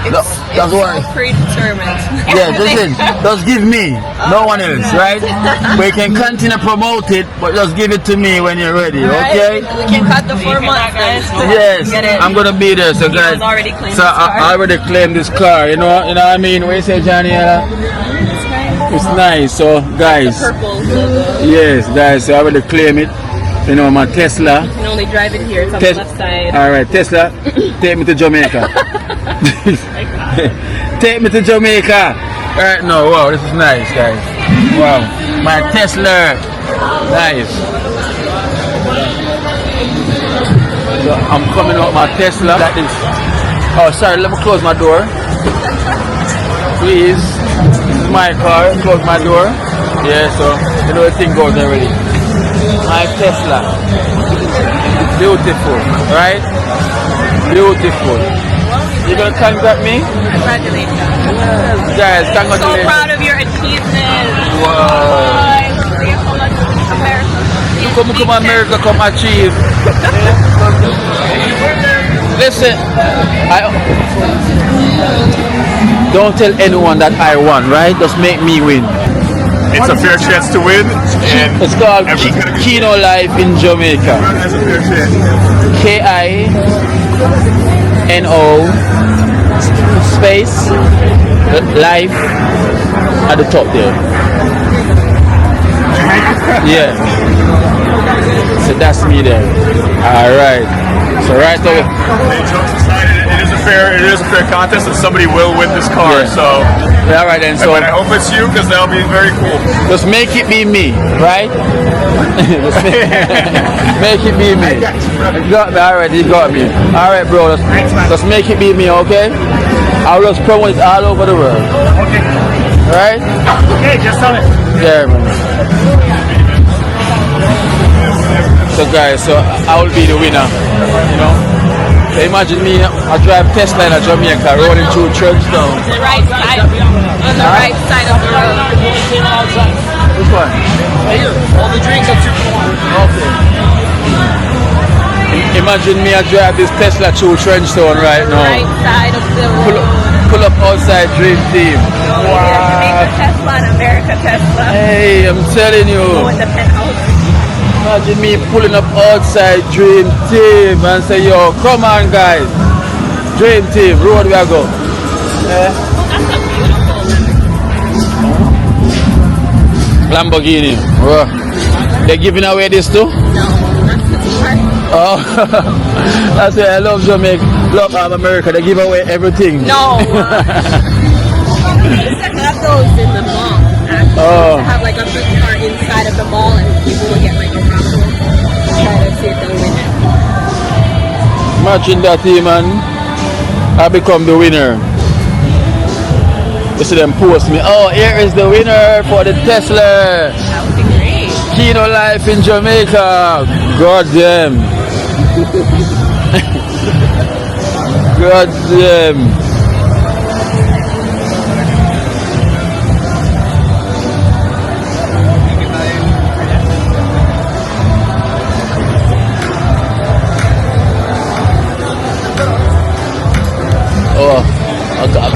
That's why. So predetermined. Yeah, listen, just give me, no one else, right? We can continue to promote it, but just give it to me when you're ready, okay? We can cut the 4 months, guys. Yes, Get it. I'm gonna be there, so guys. already claimed So this car. I already claimed this car, you know what I mean? What you say, Danielle? It's nice, so guys. Purple logo. Yes, guys, so I already claim it. You know, my Tesla. You can only drive it here. It's on the left side. Alright, Tesla, take me to Jamaica. Take me to Jamaica. Alright, no, wow, this is nice, guys. Wow, my Tesla. Nice. So I'm coming out my Tesla like this. Oh, sorry, let me close my door. Please. This is my car. Close my door. Yeah, so you know the thing goes already. My Tesla. Beautiful, right? Beautiful. You gonna congratulate me? Congratulations. Yes, guys, So congratulations. proud of your achievement. Wow. America. Come America, come achieve. Listen, don't tell anyone that I won, right? Just make me win. It's a fair chance to win. And It's called everyone's gonna be- Kino Life in Jamaica. Everyone has a fair chance. KINO space life at the top there. Yeah. So that's me there. Alright. So right away. Hey, jokes aside, it is a fair contest, and somebody will win this car. Yeah. So, Alright then, so but I hope it's you, because that'll be very cool. just make it be me, right? Just make it be me. You got me, alright, you got me. Alright bro, just make it be me, okay? I'll just promote it all over the world. Okay. Right? Okay, just tell it. Yeah, man. So guys, so I will be the winner, you know? So imagine me, I drive Tesla in Jamaica, rolling through Churchtown. The right side. On the right side of the road. Which one? All the drinks are 2 for 1. Okay. Imagine me I drive this Tesla through Trenchtown right now. Right side of the road. Pull up outside Dream Team. Jamaica Tesla and America Tesla. Hey, I'm telling you. With the penthouse. Imagine me pulling up outside Dream Team and say, yo, come on guys. Dream Team, road we go. Lamborghini. Oh. They're giving away this too? Oh, that's why I love Jamaica, love America. They give away everything. No. They have those in the mall. Actually. Oh. They have like a food car inside of the mall, and people will get like a raffle to try to see if they'll win it. Imagine that team, man. I become the winner. You see them post me. Oh, here is the winner for the Tesla. That would be great. Kino Life in Jamaica. God damn. God damn. Oh, I got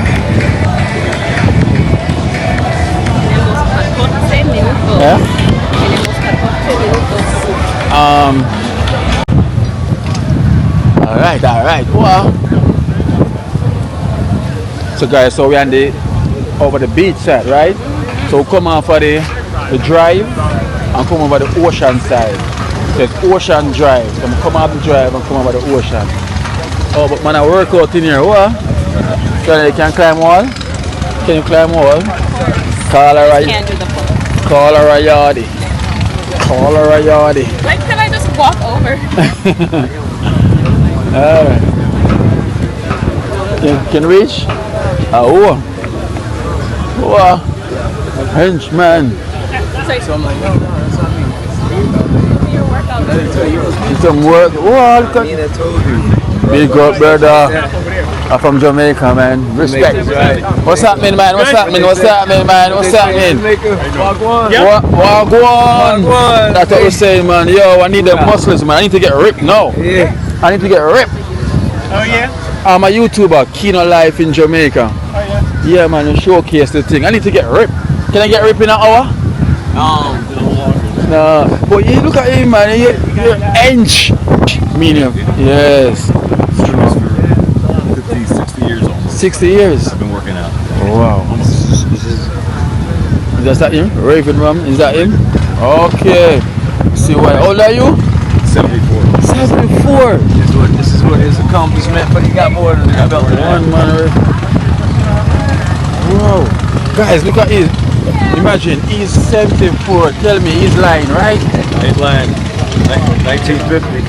yeah? Alright. Wow. So guys, so we're on the over the beach side, right? So come on for the drive and come over the ocean side. So it's Ocean Drive. So come off the drive and come over the ocean. Oh, but man, I work out in here. What? Can you climb wall? Can you climb wall? Call her a yardie. Call her a yardie. Like, can I just walk over? Alright. Can reach? Oh. Henchman. Some work. Oh, look at big up, brother. I'm from Jamaica, man. Respect. What's happening, man? What's happening? Wagwan. That's what we're saying, man. Yo, I need the muscles, man. I need to get ripped now. Yeah. I need to get ripped. Oh yeah? I'm a YouTuber, Kino Life in Jamaica. Oh yeah? Yeah, man, you showcase the thing. I need to get ripped. Can I get ripped in an hour? No. But you look at him, man. You're inch. Medium. Yes. 50, 60 years almost. 60 years. I've been working out. Wow. Is that him? Raven Rum? Is that him? Okay. See what? How old are you? 74. 74. This is what his accomplishment, but he got more than that. One man. Wow. Guys, look at him. Imagine, he's 74. Tell me, he's lying, right? He's lying. 1950.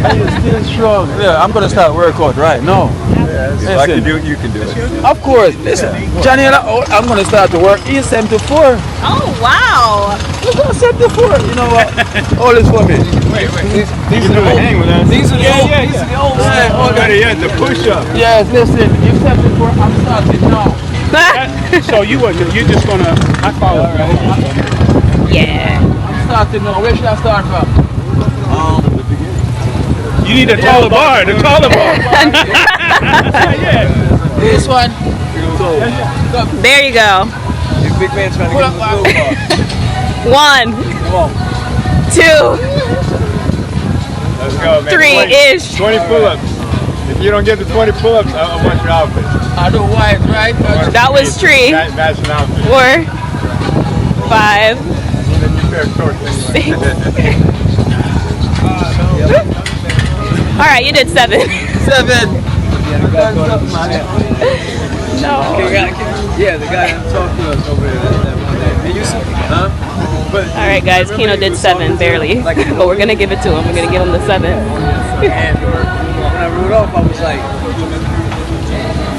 He's still strong. Yeah, I'm gonna start workout right now. If I can do it, you can do it. Of course. Listen, Danielle, I'm gonna start to work. He's 74. Oh, wow. Look at 74. You know what? All is for me. Wait. These are the hang with us. These are the old. These are the old Better yet, the push-up. Yes, listen. You're 74. I'm starting now. So you're just gonna I follow, right? Yeah. I'm starting now. Where should I start from? You need a taller bar, the taller bar. Yeah. This one. There you go. Big man's trying to Pull up, get the bar. 1, 2, Let's go, man. 3-ish. 20 pull-ups. If you don't get the 20 pull-ups, I want your outfit. I do white, right? That was 3, That's an outfit. 4, 5, Then you pair shorts anyway. 6. All right, you did 7. 7. No. Yeah, the guy that talked to us over there. All right, guys, Kino did 7, barely. But we're going to give it to him. We're going to give him the 7. And when I rode off, I was like,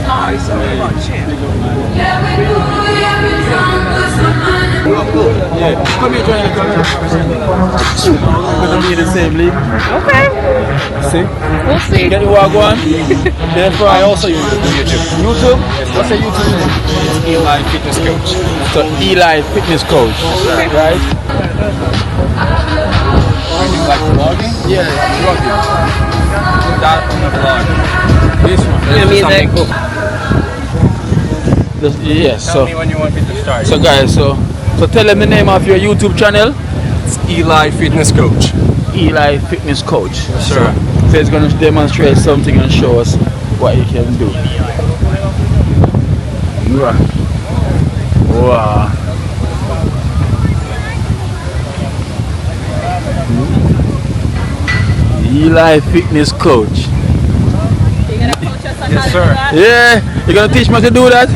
oh, he's talking about champ. Yeah. Come here, join the camera. We're gonna be in the same league. Okay. See? We'll see. Get the Wagwan. Therefore, I also use YouTube. YouTube? What's the YouTube name? It's Eli Fitness Coach. So Eli Fitness Coach. Right? Yeah, rugged. That on the vlog. This one. The music. Yes, Tell so me when you want me to start. so guys, so tell them the name of your YouTube channel. It's Eli Fitness Coach. Eli Fitness Coach. Sure. So he's going to demonstrate something and show us what he can do. Wow. Eli Fitness Coach. You gonna coach us on Yes, how to sir. do that? Yeah, you're going to teach me to do that?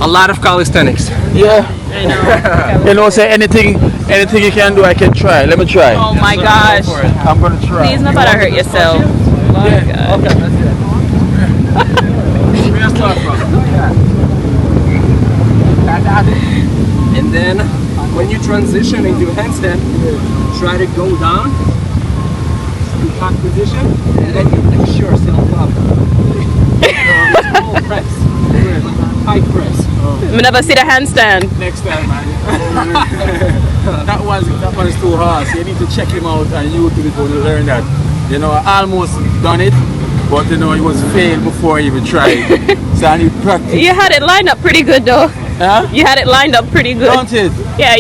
A lot of calisthenics. Yeah. I know. You know, say anything you can do, I can try. Let me try. Oh my gosh. I'm going to try. Please, not about to hurt yourself. Oh my God. Okay, that's it. Where you start from? And then when you transition into handstand, try to go down in hot position, and then you push yourself up. Small press, high press. I never see the handstand. Next time, man. that one's too hard. So you need to check him out on YouTube to learn that. You know, I almost done it, but you know, it was failed before I even tried. So I need practice. You had it lined up pretty good though. Huh? You had it lined up pretty good. Don't it? Yeah.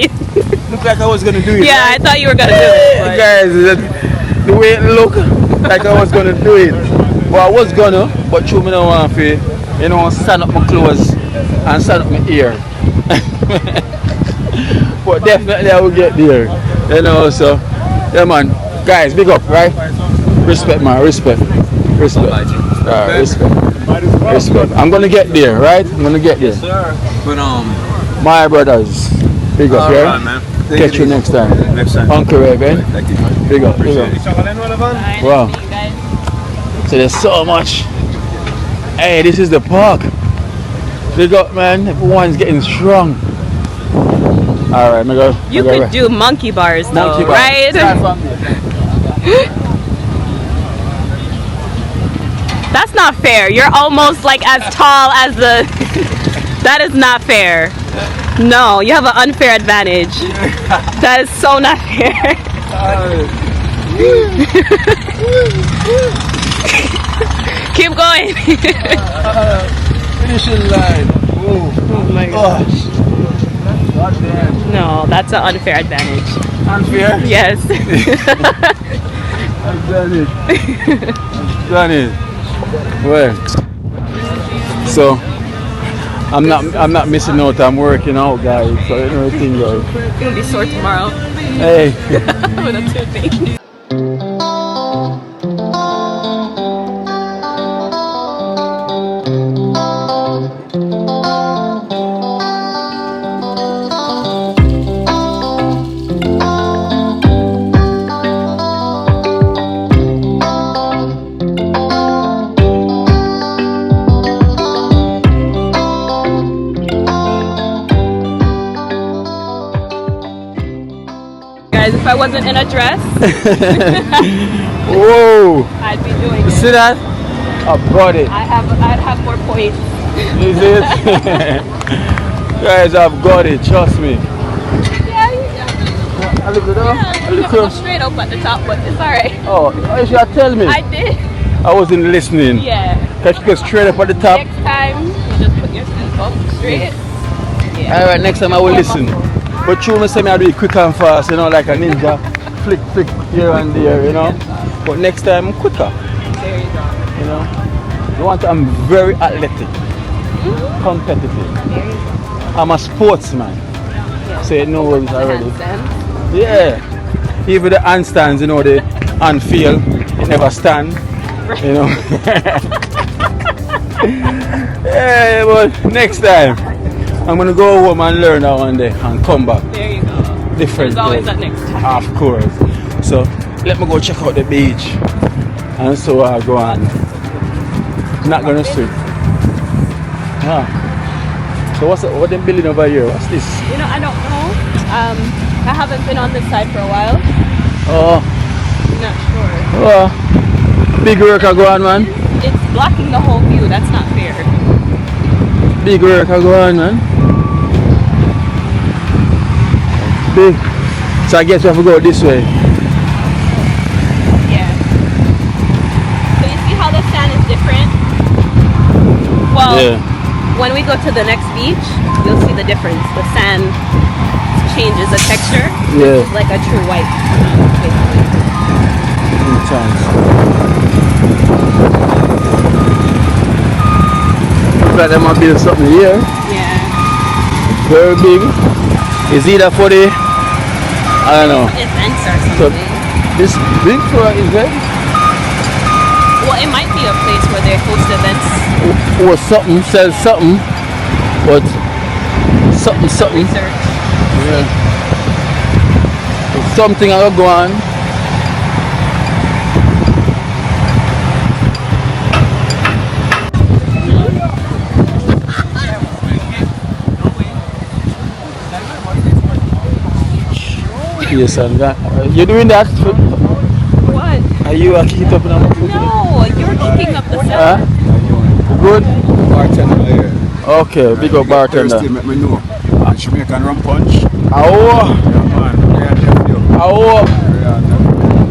Looked like I was gonna do it. Yeah, I thought you were gonna do it. but- Guys, the way it looked like I was gonna do it. Well, I was gonna, but you me don't want to, you know, stand up my clothes and stand up my ear. But definitely I will get there. You know, so yeah, man. Guys, big up, right? Respect, man. Respect. Respect. Respect. I'm gonna get there, right? I'm gonna get there. Sir. But My brothers, big up, yeah? alright, man. Catch you next time. Next time. Uncle Rev, eh? Thank you. Big up, big up. Fine, Wow. see you guys. So there's so much. Hey, this is the park. Big up, man. Everyone's getting strong. All right, my girl. You could do monkey bars though, Monkey bars. right? Start from there. That's not fair. You're almost like as tall as the. That is not fair. No, you have an unfair advantage. That is so not fair. Keep going. Finishing line. Whoa. Oh my gosh. God damn. No, that's an unfair advantage. Unfair? Yes. I've done it. I've done it. Well, so I'm not missing out. I'm working out, guys. So you know everything goes. You're gonna be sore tomorrow. Hey. With a toothache. Guys, if I wasn't in a dress, Whoa. I'd be doing it. See that? I've got it. I'd have more points. Is it? Guys, I've got it. Trust me. Yeah, A little bit up. yeah. A You little. go straight up at the top, but it's alright. Oh, you should tell me. I did. I wasn't listening. Yeah. Can you go straight up at the top? Next time, you just put your feet up straight. Yeah. Alright, next time I will listen. But you must say me I do it quick and fast, you know, like a ninja. Flick here and there, you know. But next time I'm quicker. There you go. You know. I'm very athletic. Competitive. There you go. I'm a sportsman. So you know it already. Handstand. Yeah. Even the handstands, you know, they unfeel, it never stand. You know. Yeah, but next time I'm gonna go home and learn that one day and come back. There you go. Different. There's always day. that next time. Of course. So let me go check out the beach. And so I go on. Not gonna swim. Ah. So what they building over here? What's this? You know, I don't know. I haven't been on this side for a while. Oh, I'm not sure. oh. Big work I go on, man. It's blocking the whole view. That's not fair. Big work I go on, man. Big. So I guess we have to go this way. Well, Yeah. when we go to the next beach, you'll see the difference. The sand changes the texture. Yeah. It's like a true white. Good chance. Looks like they might build something here. Yeah. Very big. Is either for the, I don't know. Events or So something. this big for an event Well, it might be a place where they host events. or something, sell something, but something. Research. Yeah. Something I'll go on. Yes, and you're doing that? What? Are you kicking up now? No, you're kicking up the sound. Good? Bartender here. Okay, big up bartender. Let me know. Jamaican rum punch. Oh, Man, yeah, nephew. oh,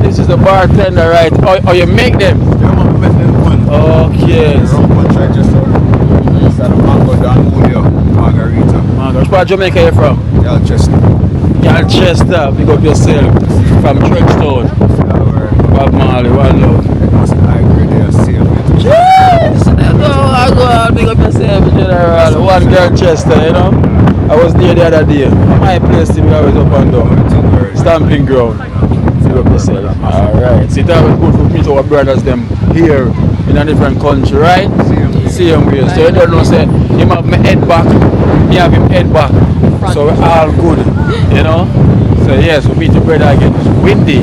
this is the bartender, right? Oh, you make them? Yeah, man, met them one. Okay. Rum punch right just out. Just out of Mango, Don Julio, Margarita. Which part of Jamaica are you from? Yeah, just. Manchester, big up yourself. From Trenchtown. Bob Marley, one love. I agree there, same. Yes! I go out, big up yourself, General. One Manchester, you know. I was there the other day. My place, I was up and down. Stamping ground. Big up yourself. Alright. See, that was good for me to our brothers them here in a different country, right? Same way. So you don't know, say, him have my head back, me have him head back. So we're all good, you know? So yes, we meet the brother again. Windy.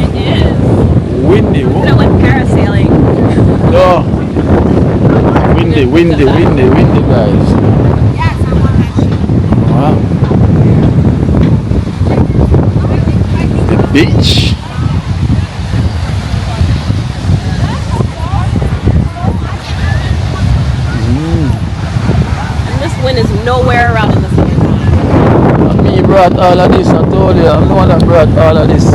It is. Windy. I went parasailing. No. Windy, guys. Wow. The beach. And this wind is nowhere around in the summertime. Me brought all of this, I told you. I'm the one that brought all of this.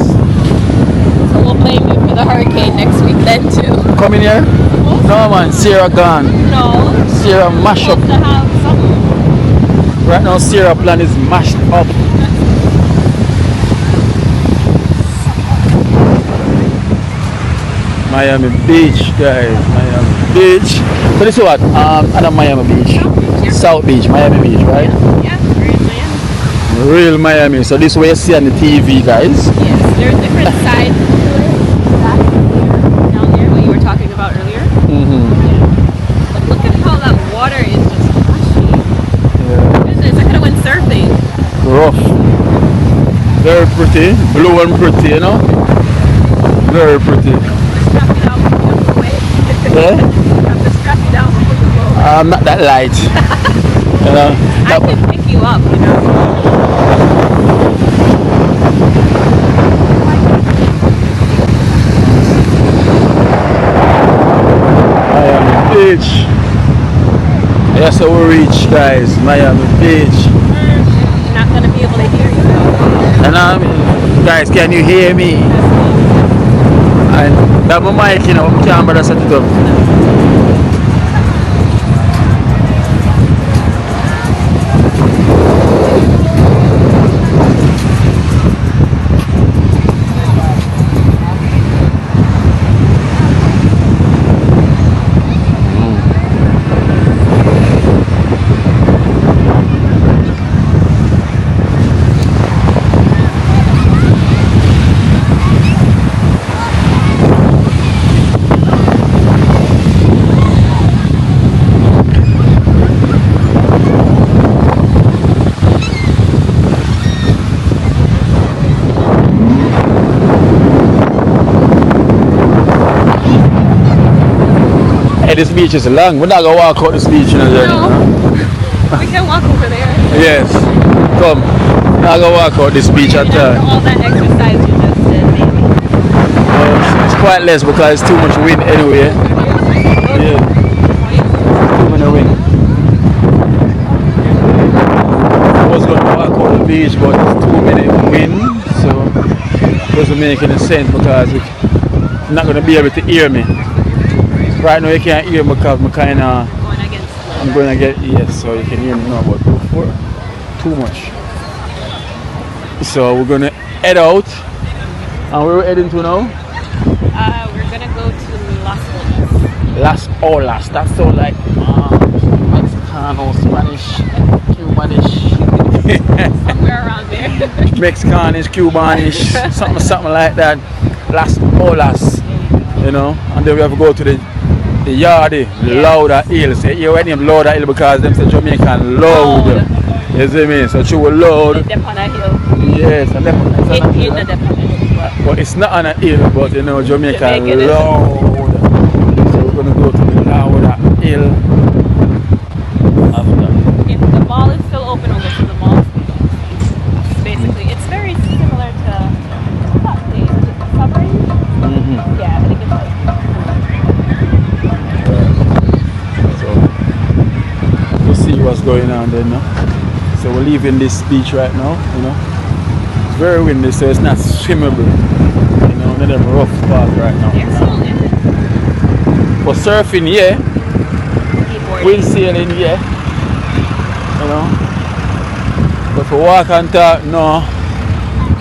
So we'll blame you for the hurricane next week then too. Come in here? No man, Sarah gone. No. Sarah mash up. To have something. Right now Sarah plan is mashed up. Miami Beach, guys. Miami Beach. So this is what? Another Miami Beach. South Beach, Miami Beach, right? Yeah, we're in Miami. Real Miami. So this is what you see on the TV, guys. Yes, there's different sides to it. That down there, what you were talking about earlier. But look at how that water is just flashy. Goodness, I could have went surfing. Rough. Very pretty. Blue and pretty, you know? Very pretty. Strap you down before you go away. Yeah? I have to strap you down before you go away. I'm not that light. You know? I can pick you up, you know. Miami Beach. That's how we reach, guys. Miami Beach. You're not going to be able to hear you though. And guys, can you hear me? And that my mic, you know, camera set it up. This beach is long. We're not gonna walk out this beach, you know. No. We can walk over there. Yes. Come. We're not gonna walk out this beach at all. All that exercise you just did, maybe. It's quite less because it's too much wind anyway. Yeah. Too many wind. I was gonna walk out the beach, but it's too many wind, so it doesn't make any sense because you're not gonna be able to hear me. Right now you can't hear me because I'm kind of Going against I'm gonna get yes, so you can hear me now, but before too much. So we're gonna head out, and where we're heading to now? We're gonna go to Las Las Olas. That sounds like Mexicano, Spanish, Cubanish. somewhere around there. Mexicanish, Cubanish, something like that. Las Olas, you know, and then we have to go to the yardie, Lauderdale. Say, you went name Lauderdale because them say Jamaican loud. You see me? So she will load. Dep on a hill. Yes, and In the dep on a hill. but it's not on a hill, but you know, Jamaican Jamaican is- loud. So we're gonna go to the Lauderdale after. If the mall is still open, we'll go to the mall. Basically, it's very similar to what the Subway. Yeah, I think it's like. So we'll see what's going on then. No? So we're leaving this beach right now. You know, it's very windy, so it's not swimmable. You know, none of them rough spots right now. They're still in it. For surfing, yeah. Wind sailing, yeah. You know. But for walk and talk, no.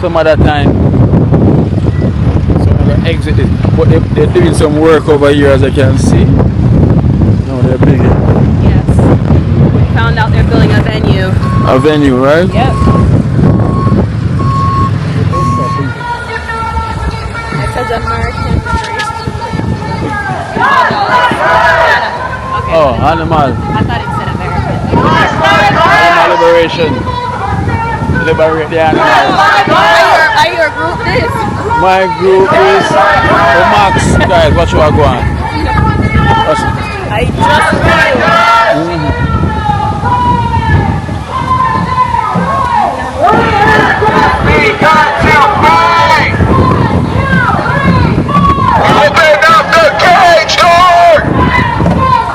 Some other time. Some other exit it. But they're doing some work over here, as I can see. No, they're big. Yes. We found out they're building a venue. A venue, right? Yep. It says American Street. Okay. Oh, animal. I thought it said American. Animal liberation. Liberate the animals. Are your group this? My group is Max. Guys, watch what I go on. I just We got to fight! Open up the cage door!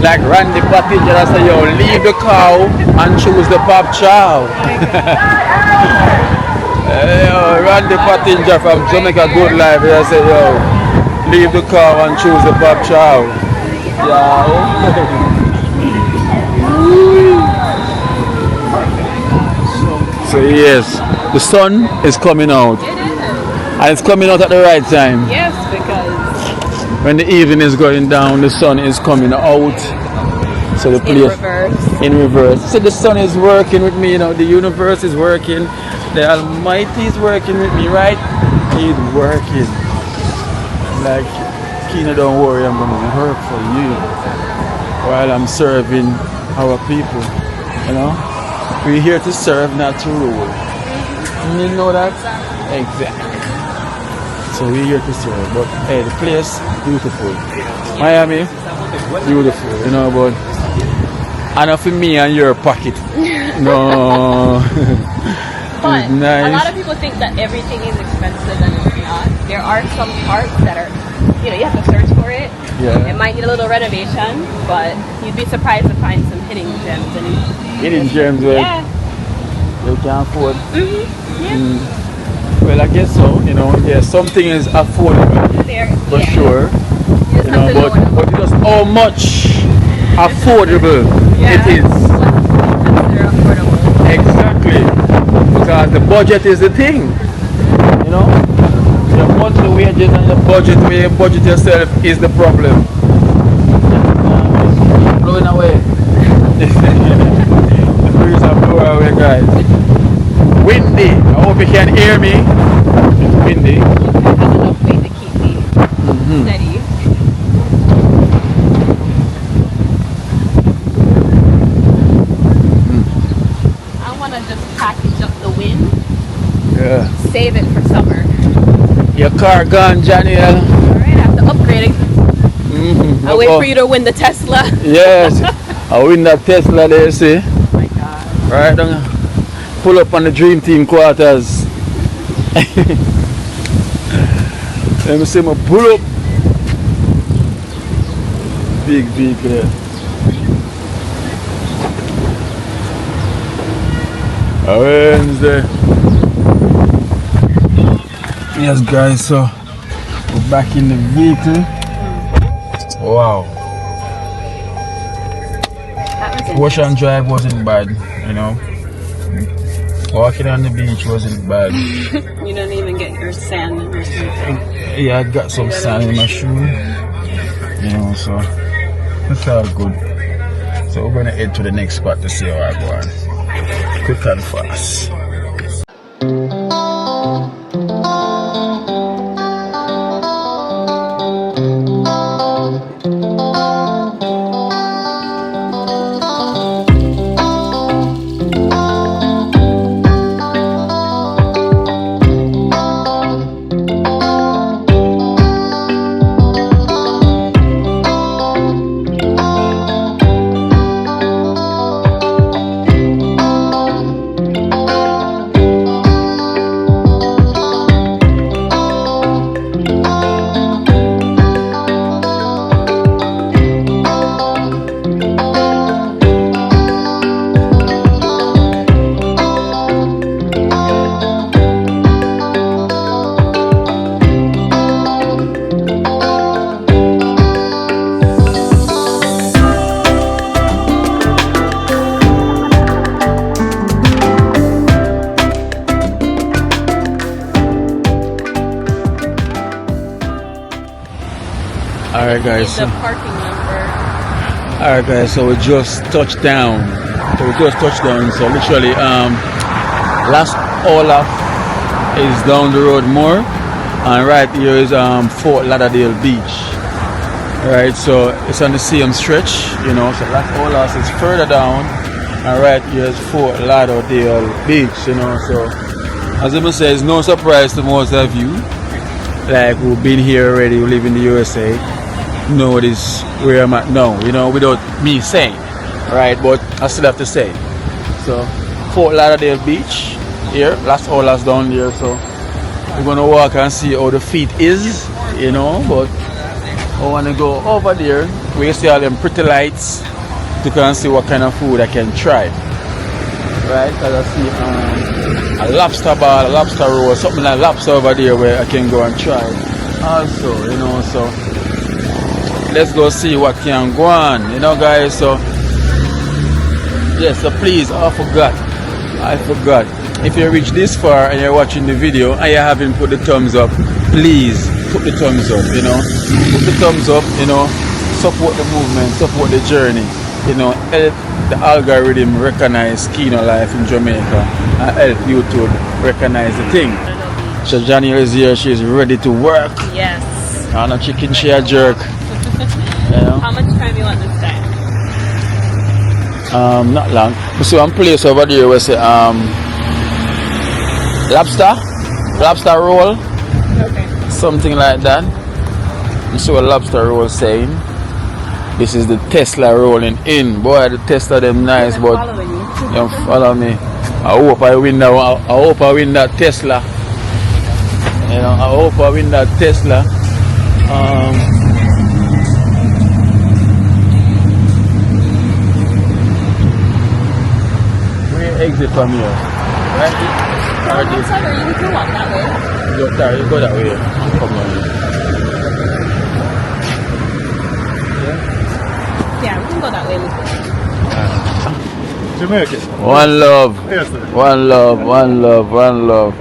Like Randy Pattinson, I say, yo, leave the cow and choose the pop chow. Yo, Randy Pattinson from Jamaica Good Life, I say, yo, leave the cow and choose the pop chow. So yes, the sun is coming out. And it's coming out at the right time. Yes, because when the evening is going down, the sun is coming out. So the place in reverse. So the sun is working with me, you know, the universe is working, the Almighty is working with me, right? He's working. Like, Kina, don't worry, I'm gonna work for you while I'm serving our people. You know? We're here to serve, not to rule. You know that? Exactly. So we're here to serve, but hey, the place beautiful. Miami, beautiful, you know, but enough for me and your pocket. No. but nice. a lot of people think that everything is expensive and it's not. There are some parts that are, you know, you have to search for it. Yeah. It might need a little renovation, but you'd be surprised to find some hidden gems in it. Hidden gems, right? Yeah. They can afford. Yeah. Well, I guess so. You know, yeah, something is affordable There, for yeah. sure. You know, but just how much affordable it is. They're affordable. Exactly, because the budget is the thing. You know, your monthly wages and your budget, where you budget yourself, is the problem. Blowing away. The breeze are blowing away, guys. Windy. I hope you can hear me. It's windy. I have enough weight to keep me steady. I want to just package up the wind. Yeah. save it for summer. Your car gone, Danielle. Alright, I have to upgrade it. I'll wait Oh, for you to win the Tesla. yes, I win that Tesla there, see. Oh my god. Right down. Pull up on the Dream Team quarters. Let me see my pull up. Big vehicle there. Wednesday. Yes guys, so we're back in the vehicle. Wow. Ocean Drive wasn't bad, you know. Walking on the beach wasn't bad. You don't even get your sand in your shoe. Yeah, I got some sand in my shoe. You know, so it's all good. So we're gonna head to the next spot to see how I go on. Quick and fast. Alright guys, The parking number. alright guys, so we just touched down. So literally last Olaf is down the road more, and right here is Fort Lauderdale Beach. Right, so it's on the same stretch, you know, so last Olaf is further down, and right here is Fort Lauderdale Beach, you know. So as I say, it's no surprise to most of you, like who've been here already, who live in the USA, know this where I'm at now, you know, without me saying, right? But I still have to say. So Fort Lauderdale Beach here, last Olaf down there, so we're gonna walk and see how the feet is, you know. But I wanna go over there where you see all them pretty lights to come and see what kind of food I can try, right? Because I see a lobster bar, a lobster roll, something like lobster over there where I can go and try also, you know. So let's go see what can go on, you know guys. So yes, so please, I forgot, if you reach this far and you're watching the video and you haven't put the thumbs up, please put the thumbs up, you know. Put the thumbs up, you know. Support the movement, support the journey, you know. Help the algorithm recognize Kino Life in Jamaica and help YouTube recognize the thing. So Danielle is here, she's ready to work. Yes. And a chicken she a jerk. You know? How much time do you want this time? Not long. So one place over there where say lobster roll. Okay. Something like that. You see what lobster roll saying. This is the Tesla rolling in. Boy, the Tesla them nice, but Following you. you don't follow me. I hope I win that. I hope I win that Tesla. You know, I hope I win that Tesla. Exit from here, right? Or you can walk that way. You go that way. Come on. Yeah, we can go that way. Jamaica. One love. Yes, sir. One love. One love. One love.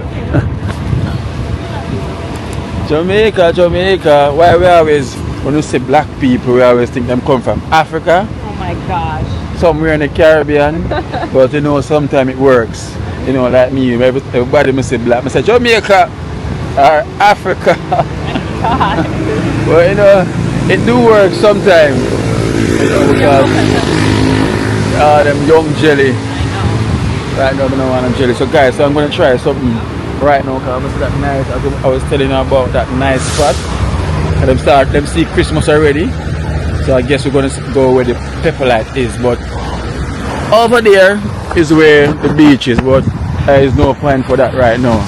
Jamaica. Why we always, when we say black people, we always think them come from Africa. Oh my gosh. Somewhere in the Caribbean, but you know, sometimes it works. You know, like me, everybody must say black. I say Jamaica or Africa. God. Well, you know, it do work sometimes. You know, because them young jelly. I know. Right now, I don't want them jelly. So guys, so I'm gonna try something right now because I see that nice. I was telling you about that nice spot. And them see Christmas already. So I guess we're gonna go where the pepper light is. But over there is where the beach is. But there is no point for that right now.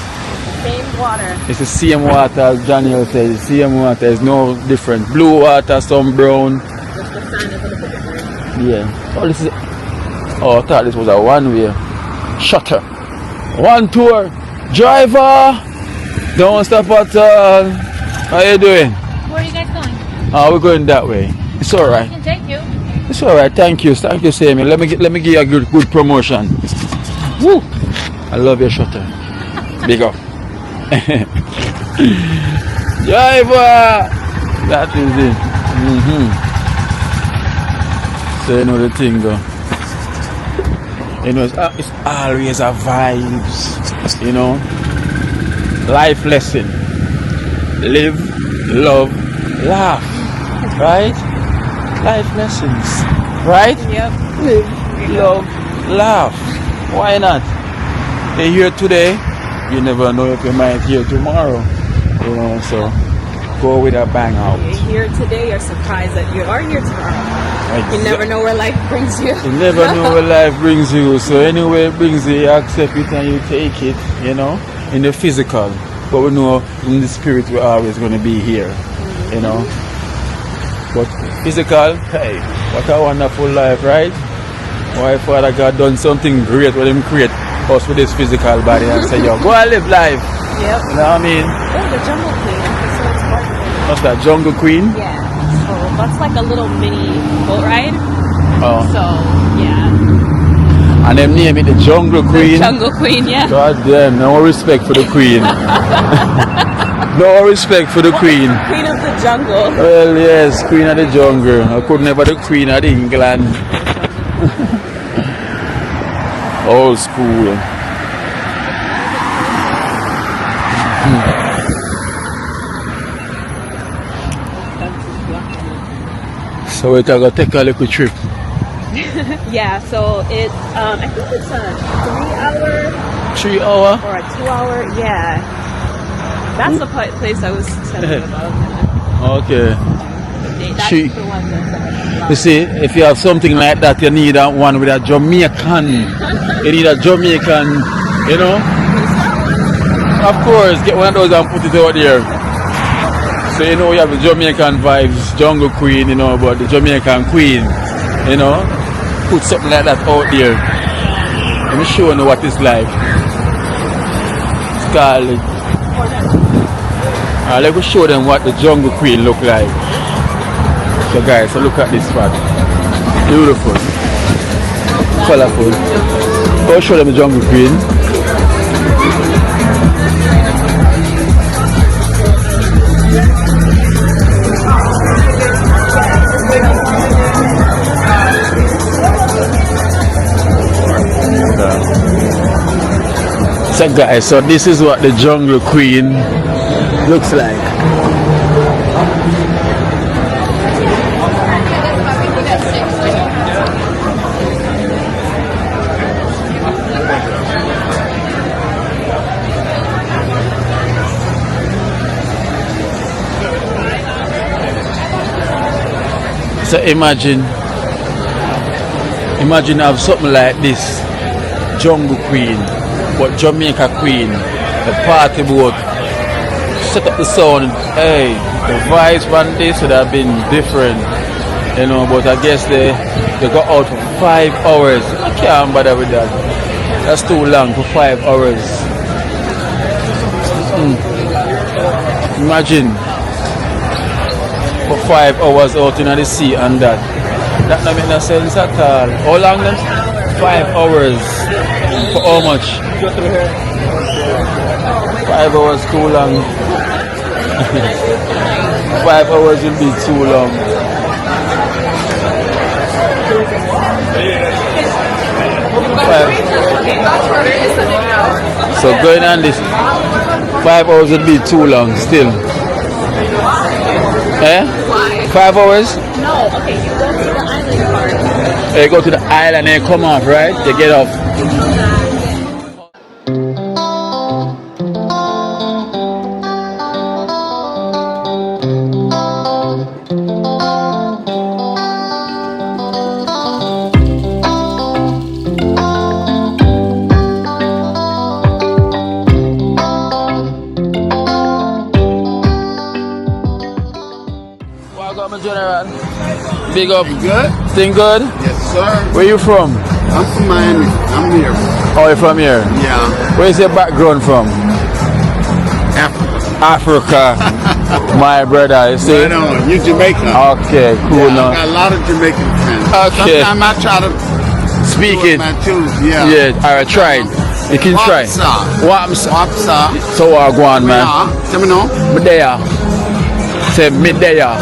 Same water. It's the same water as Danielle says. The same water. There's no different. Blue water, some brown. Just the sign is a little bit different. Yeah. Oh, this is. Oh, I thought this was a one-way shutter. One tour. Driver, don't stop at all. How you doing? Where are you guys going? Oh, we're going that way. It's all right. I can take you. It's all right. Thank you, Sammy. Let me give you a good promotion. Woo! I love your shutter. Big up. Driver, that is it. So you know the thing, though. You know, it's always a vibes. You know, life lesson. Live, love, laugh. Right? Life lessons. Right? Yep. Live, love, laugh. Why not? You're here today. You never know if you might hear tomorrow. You know, so go with a bang out. You're here today, you're surprised that you are here tomorrow. You never know where life brings you. You never know where life brings you. So anyway it brings you, you accept it and you take it, you know, in the physical. But we know in the spirit we're always going to be here, you know. But physical, hey, what a wonderful life, right? Why Father God done something great with him create us with this physical body and say, yo, go and live life. Yep. You know what I mean? Oh, the Jungle Queen. So it's part What's that, Jungle Queen? Yeah. So that's like a little mini boat ride. Oh. So, yeah. And them name it the Jungle Queen. The Jungle Queen, yeah. God damn, no respect for the Queen. No respect for the Queen. Queen of the jungle. Well, yes, Queen of the jungle. I could never the Queen of England. Old school. So we're going to take a little trip. Yeah, so it's, I think it's a 3 hour. 3 hour? Or a 2 hour, yeah. That's the place I was telling you about. Okay. That's She- the one that You see, if you have something like that, you need one with a Jamaican. You need a Jamaican, you know? Of course, get one of those and put it out there. So you know you have the Jamaican vibes, Jungle Queen, you know, but the Jamaican Queen, you know? Put something like that out there. Let me show you what it's like. Scarlet. Let me show them what the Jungle Queen look like. So guys, so look at this spot. Beautiful. Colorful. I'll show them the Jungle Queen. So guys, so this is what the Jungle Queen looks like. So imagine have something like this, Jungle Queen, but Jamaica Queen, the party boat, set up the sound. Hey, the vibes from this would have been different, you know. But I guess they got out for 5 hours. I can't bother with that. That's too long for 5 hours. Imagine. For 5 hours out in the sea and that don't make no sense at all. How long then? 5 hours. For how much? 5 hours too long. 5 hours will be too long. So going on this 5 hours will be too long still. Eh? Why? 5 hours? No, okay, you go to the island part. You go to the island and you come off, right? You get off. Big up. Good? Thing good? Yes, sir. Where you from? I'm from Miami. I'm here. Oh, you're from here? Yeah. Where's your background from? Africa. My brother, you see? Right on. You Jamaican. Okay, cool. Yeah, now. I got a lot of Jamaican friends. Okay. Sometimes I try to Speak do it. my too. Yeah. Yeah, alright, try it. You can try. Wapsa. So go on, man. Tell me no. Midaya. Say midaya.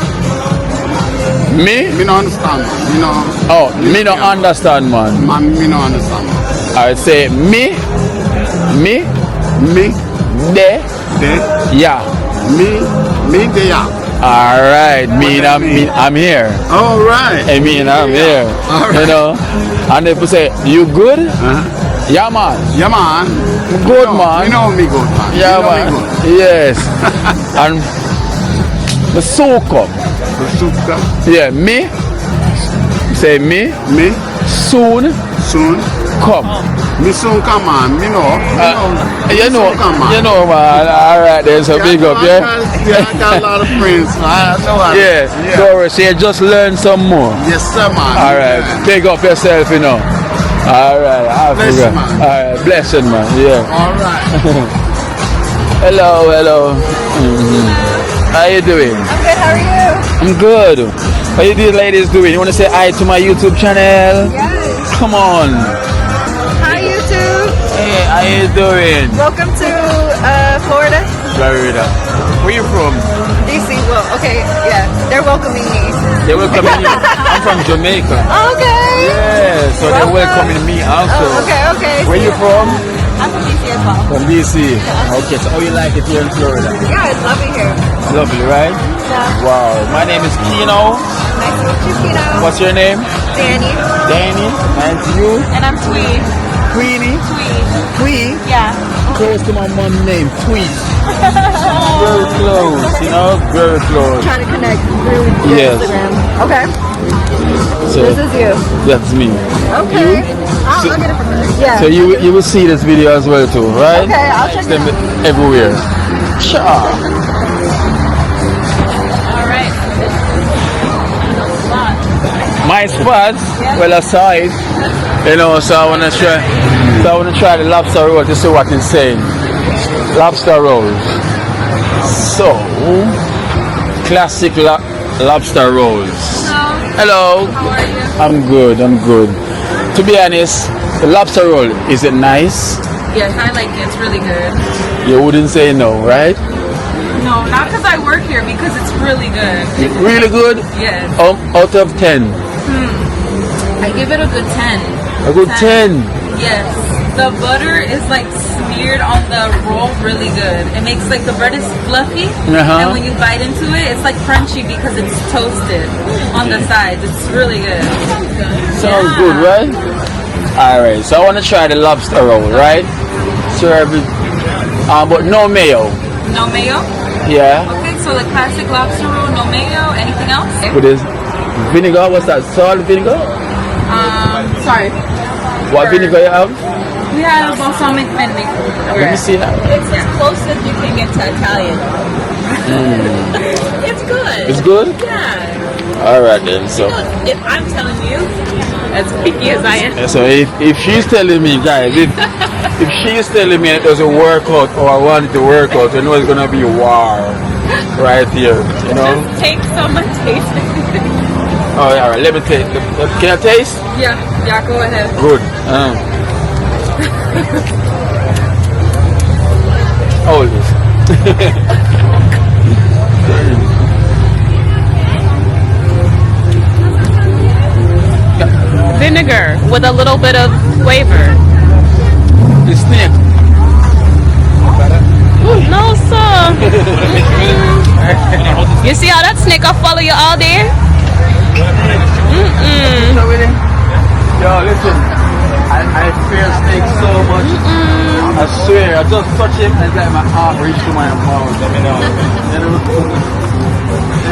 Me? Me no understand. You know. Oh, me no understand, man. Me no understand. Alright, say me. Me. Me. De. Yeah. Me they are. Alright, I'm here. All right. I mean, I'm here. All right. You know, and if you say, you good? Yeah, man. Yeah, man. Good, man. You know me good, man. Yeah, you know man. Me good. Yes. And the soak up. The soup up. Yeah, me. Say me. Me. Soon. Come. Me soon come on. Me know. You know. Come on. You know, man. All right, then. So big up, yeah. I got a lot of friends. So I know. Yeah. Don't worry. So you just learn some more. Yes, sir, man. All right. Big up yourself, you know. All right. Bless you, man. All right. Blessing, man. Yeah. All right. Hello. How you doing? I'm good, how are you? I'm good. How you these ladies doing? You want to say hi to my YouTube channel? Yes. Come on. Hi, YouTube. Hey, how you doing? Welcome to Florida. Florida. Where you from? DC. Well, okay, yeah. They're welcoming me. They're welcoming you. I'm from Jamaica. Okay. Yeah, so they're welcoming me also. Okay. Where you from? I'm from DC as well. From DC. Okay, so how you like it here in Florida? Yeah, I love it here. Lovely, right? Yeah. Wow. My name is Kino. Nice to meet you, Kino. What's your name? Danny. Danny. And you? And I'm Tweed. Queenie? Tweed? Yeah. Close to my mom's name, Tweed. Very close, you know? Very close. Trying to connect through Yes. Instagram. Okay. So This is you. that's me. Okay. I'll get it from her. Yeah. So you will see this video as well too, right? Okay, I'll check it Them out. everywhere. Sure. Alright. My spot, well I saw it, you know, so I wanna try the lobster roll to see what it's saying. Lobster rolls. So classic lobster rolls. Hello. How are you? I'm good. To be honest, the lobster roll, is it nice? Yes, I like it. It's really good. You wouldn't say no, right? No, not because I work here, because it's really good. Really good? Yes. Out of 10. I give it a good 10. A good 10. Yes. The butter is like smeared on the roll really good. It makes like the bread is fluffy. And when you bite into it, it's like crunchy because it's toasted on the sides. It's really good. Sounds good, right? Alright, so I want to try the lobster roll, right? Serve it, but no mayo. No mayo? Yeah. Okay, so the classic lobster roll, no mayo. Anything else? With this vinegar, what's that? Salt vinegar? Sorry. What vinegar you have? We have balsamic vinegar. Let me see that. It's as close as you can get to Italian. It's good. It's good? Yeah. Alright then, so. If I'm telling you, as picky as I am. So if she's telling me, guys, if she's telling me it doesn't work out or I want it to work out, you know it's gonna be a war right here, you know? Just take some and taste it. Oh yeah, alright, let me taste. Can I taste? Yeah, go ahead. Good. Hold this. Vinegar with a little bit of flavor. The snake. No, sir. You see how that snake will follow you all day? Yo, listen. I fear snakes so much. I swear, I just touch him and let my arm reach to my mouth.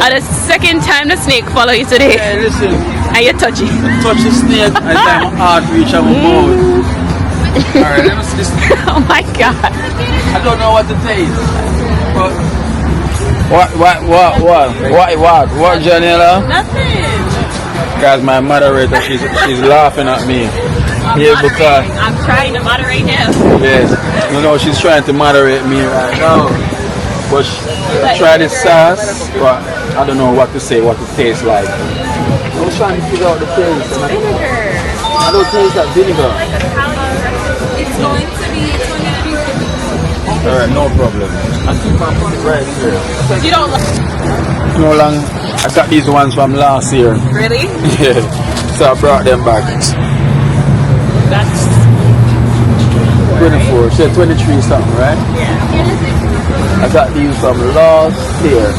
And the second time the snake follow you today. Yeah, listen. And you touch it. Touch the snake and let my heart reach my mouth. Alright, let me see this. Oh my god. I don't know what to taste. But what, Daniela? Nothing. Guys, my moderator, she's laughing at me. Yeah, because I'm trying to moderate him. yes, you know she's trying to moderate me right now. But try this sauce, but I don't know what to say, what it tastes like. I was trying to figure out the taste. Vinegar. I don't taste that vinegar. It's going to be Alright, no problem. I think I'll put it right here. You don't like No long. I got these ones from last year. really? Yeah. So I brought them back. That's 24. She said 23 something, right? yeah. I got these from last year.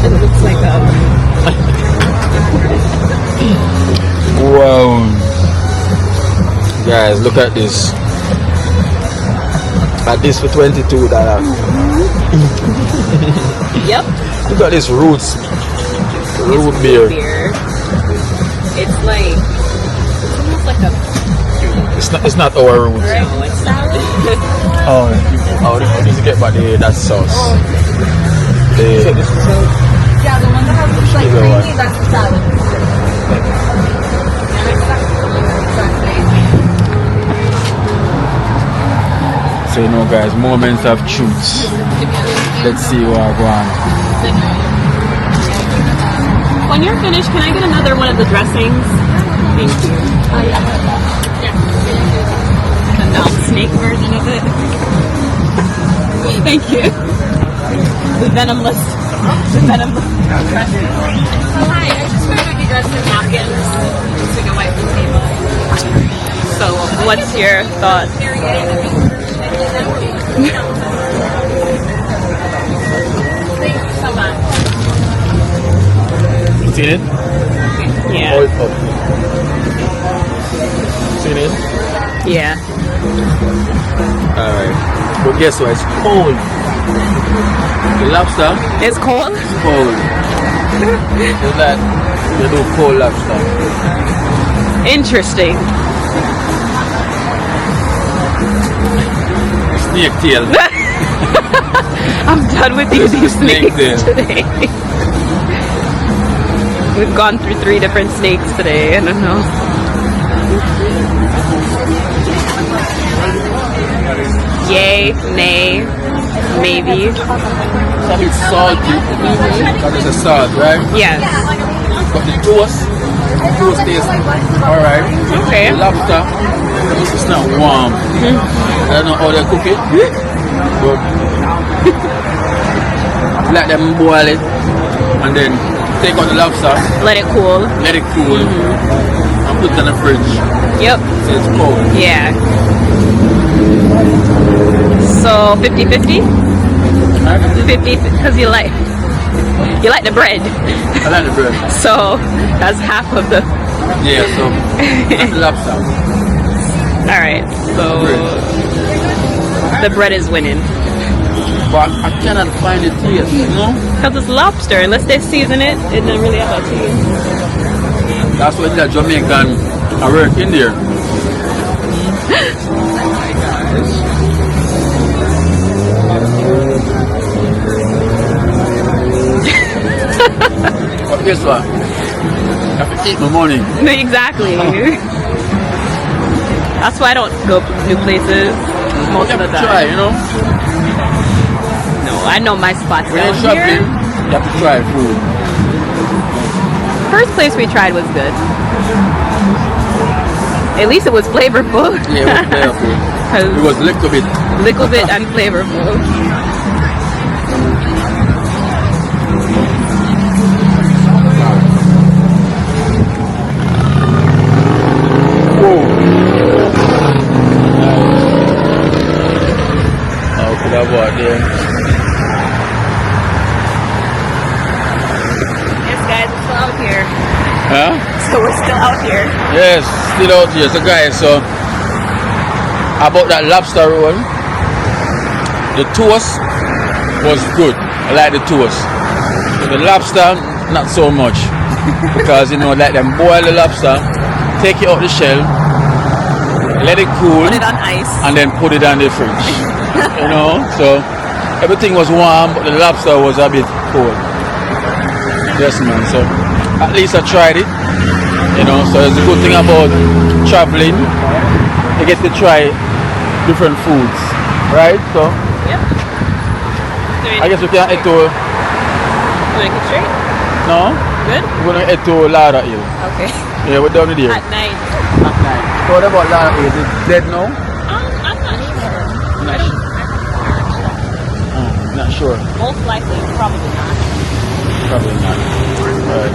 It looks like Wow. Guys, look at this. Got this for $22. Yep. Look at this roots. Root beer. It's like it's almost like a It's not our roots. no, it's not. Oh, how did you get by that sauce? Yeah, the one that has this like Either one. creamy, that's the salad. So you know guys, moments of truth. Let's see what I want. When you're finished, can I get another one of the dressings? Thank you. The non-snake version of it. Thank you. The venomless. The venomless. Hi, I just wanted to get some napkins so we can wipe the table. So, what's your thought? Thank you so much. Seen it? Yeah. Oh, it's up. Seen it? Yeah. Alright. But guess what? It's cold. The lobster It's cold? is cold. It's like they do cold lobster. Interesting. Snake tail. I'm done with these Snake snakes today. We've gone through 3 different snakes today. I don't know. Yay, nay, maybe. It's salty. That is a salt, right? Yes. But the toast tastes alright. Okay. The lobster, it's not warm. I don't know how they cook it, but let them boil it and then take out the lobster, Let it cool. let it cool, and put it in the fridge. Yep. So it's cold. Yeah. So 50-50? 50 because you like the bread. I like the bread. So that's half of the. Yeah, so that's the lobster. All right. So the bread is winning But I cannot find the taste, you know? because it's lobster. Unless they season it, it doesn't really have a taste. That's what the Jamaican I work in there. But guess what? I have to eat my money. Exactly. That's why I don't go new places most of the time. Try, you know? No, I know my spots When you're down shopping, here. you have to try food. First place we tried was good. At least it was flavorful. Yeah, it was flavorful. It was Little bit and flavorful. That boy there. Yes, guys, we're still out here. Huh? So we're still out here. Yes, still out here. So guys, so about that lobster roll, the toast was good. I like the toast. The lobster, not so much. Because you know, like them boil the lobster, take it out the shell, let it cool, Put it on ice. and then put it on the fridge. You know, so everything was warm, but the lobster was a bit cold. Yes, man. So at least I tried it. You know, so it's a good thing about traveling. You get to try different foods, right? So Yep. I guess we can head to. Make it straight. No? Good. We're gonna head to Lauderdale. Okay. Yeah, we're down there. At night. At night. So what about Lauderdale? Is it dead now? I'm not sure. Not sure. Most likely, probably not. Probably not. Right.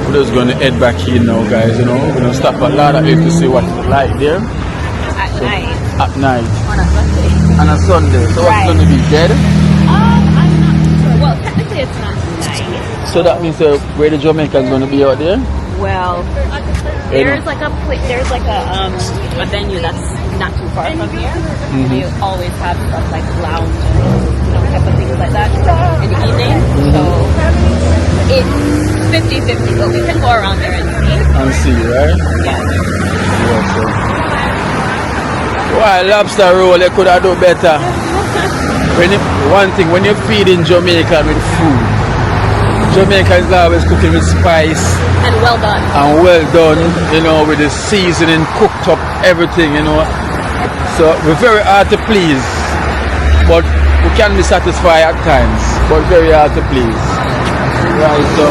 We're just gonna head back here now, guys. You know, we're gonna stop at Lauderdale to see what it's like there. At night. At night. On a Sunday. On a Sunday. So what's Right. gonna be dead? I'm not sure. Well, technically it's not tonight. So that means where the Jamaicans gonna be out there? Well, there's like a venue that's not too far from here. They always have stuff like lounge and type of things like that in the evening. So it's 50-50, but we can go around there and see. And see, right? Yeah. Yeah, so. Why lobster roll? They could have done better. One thing, when you're feeding Jamaica with food, Jamaica is always cooking with spice. And well done. And well done, you know, with the seasoning, cooked up, everything, you know. So we're very hard to please, but we can be satisfied at times, but very hard to please. Right, so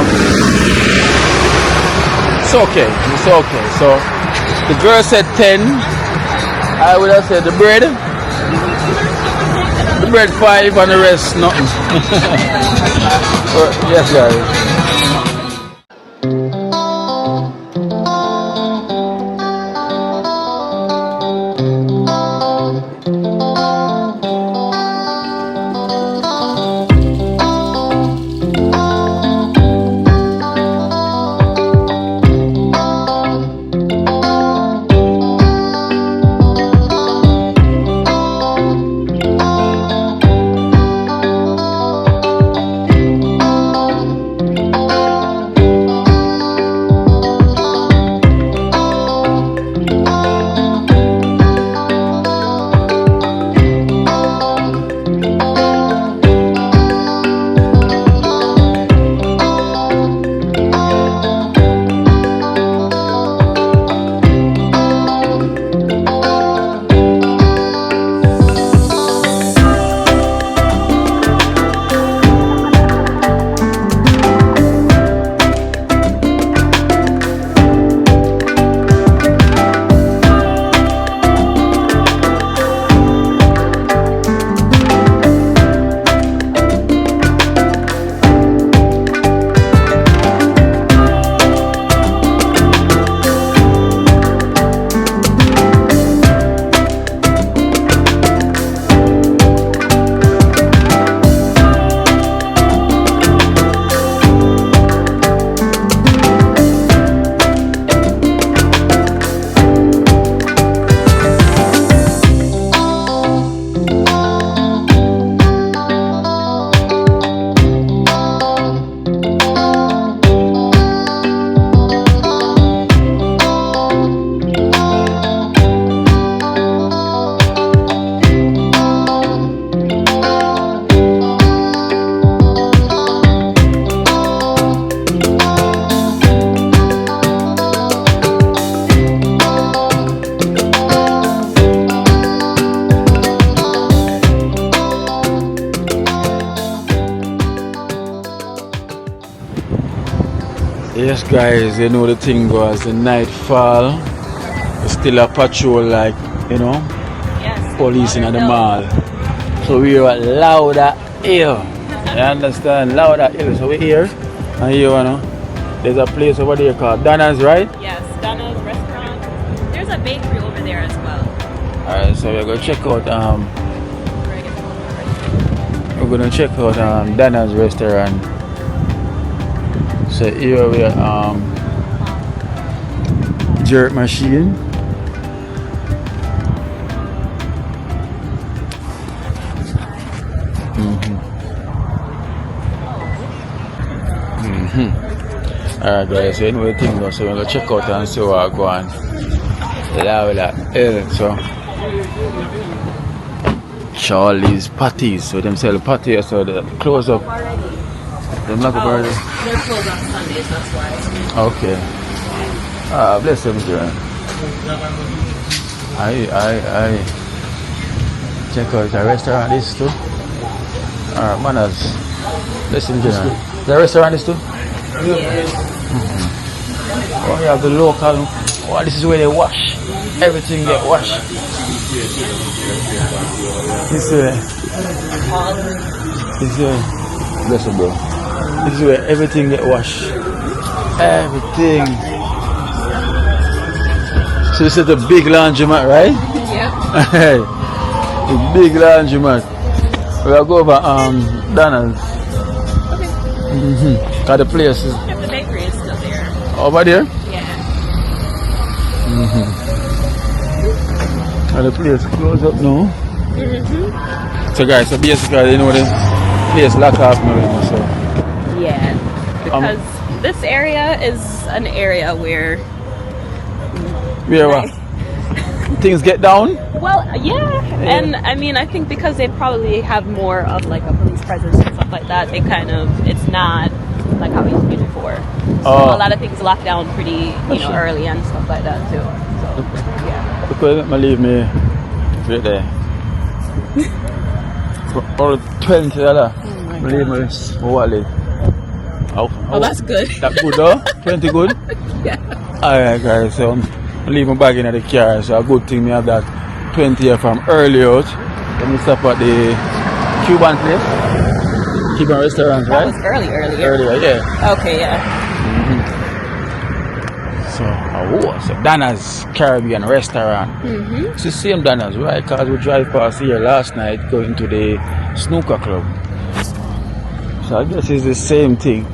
it's okay, it's okay. So the girl said 10, I would have said the bread 5 and the rest nothing. Yes, guys. Yes, guys, you know the thing goes, the night fall, it's still a patrol, like, you know, Yes. police in the mall. So we're at Lauderdale. You understand? Lauderdale. So we're here, and here, you know, there's a place over there called Dana's, right? Yes, Dana's restaurant. There's a bakery over there as well. Alright, so we're gonna check out Dana's restaurant. So here we are jerk machine. Alright guys, so anyway thing goes, so we're gonna check out and see what I go on. So Charlie's patties, so them sell patties, so the close up Them lock up early. They're closed on Sundays, that's why. Okay. Bless them, sir. I check out the restaurant this too. Manners. Bless them, sir. The restaurant this too? Yeah. Oh, you have the local. Oh, this is where they wash. Everything get washed. This way. Bless them, bro. This is where everything get washed. Everything. So this is the big laundromat, right? Yep. Hey, the big laundromat. We'll go over Danielle's. Okay. Cause the place is The bakery is still there. over there. Yeah. And the place closed up now. So guys, so basically you know the place locked off now, so. Yeah. Because this area is an area where things get down. well, yeah, and I mean, I think because they probably have more of like a police presence and stuff like that, they kind of, it's not like how it used to be before. So a lot of things lock down pretty, early and stuff like that too. So, yeah. Because they leave me right there. For $20, leave my wallet. Oh, that's good. That good though? 20 good? Yeah. Alright guys, so I leave my bag in the car, so a good thing me have that 20 here from early out. Let me stop at the Cuban place. Cuban restaurant, right? That was earlier. Earlier, yeah. Okay, yeah. So Dana's Caribbean restaurant. It's the same Dana's, right? Because we drive past here last night going to the snooker club. So I guess it's the same thing.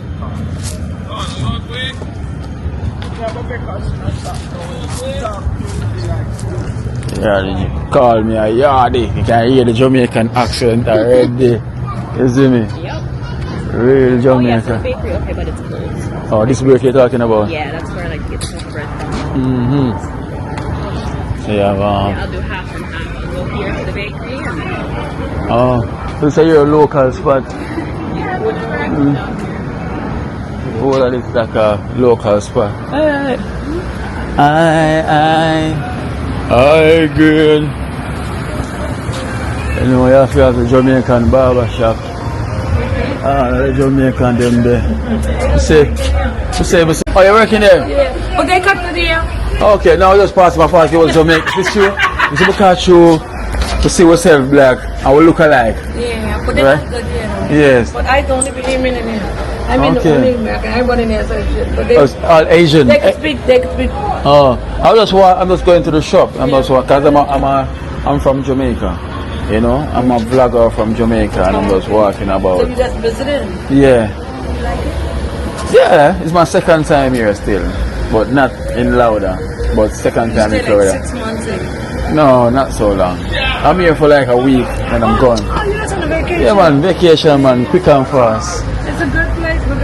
Yeah, you call me a yardie. You can hear the Jamaican accent already. You see me? Yep. Real Oh, Jamaican. yes, the bakery, okay, but it's closed. Oh, this bakery you're talking about? Yeah, that's where like it's some bread from. So you have, Yeah, I'll do half and half. I'll go here to the bakery and then so say you're a local spot. yeah, whatever I can down here. Oh, that is like a local spot. I good. You know, you have to have the Jamaican barber shop. The Jamaican them there. You say, oh, you're working there? Yeah. Okay, cut to the Okay, now just pass my fast. You was Jamaican. This you? This is catch you to see yourself black and we look alike. Yeah, but they Right? not good, Yes. But I don't live in there. I mean, Okay. the only American. I want in there, so shit. But they, It's all Asian. they can speak. They can speak. Oh, I'm just going to the shop. Cause I'm from Jamaica. You know, I'm a vlogger from Jamaica, and I'm just walking So about. you just visited? Yeah, You like it? yeah. It's my second time here still, but not in Lauderdale, but second time in Stay like Florida. 6 months in. No, not so long. I'm here for like a week, and I'm gone. Oh, you're just on a vacation? Yeah, man, vacation, man, quick and fast. It's a good place, but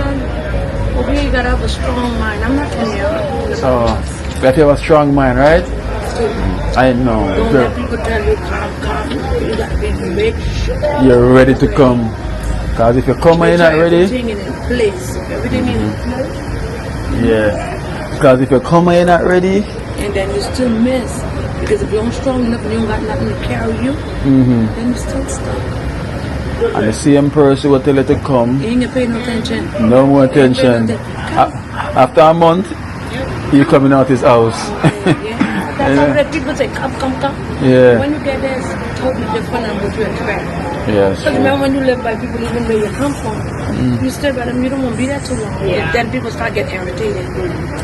then you gotta have a strong mind. I'm not telling you. So, you have to have a strong mind, right? I know. Don't let people tell you come. You gotta be rich. You're ready to come. Cause if you come and you're not ready, Everything in place. Everything in place. yeah. Because if you come and you're not ready, And then you still miss. Because if you aren't strong enough and you don't got nothing to carry you, then you still stuck. and the same person will tell you to come, You ain't gonna pay no attention. no more attention. After a month, you coming out his house. Yeah. That's how that people say, come. Yeah. When you get there, it's totally different than what you expect. Yes. Because remember when you live by people, even where you come from, you stay by them, you don't want to be there too long. Yeah. Then people start getting irritated.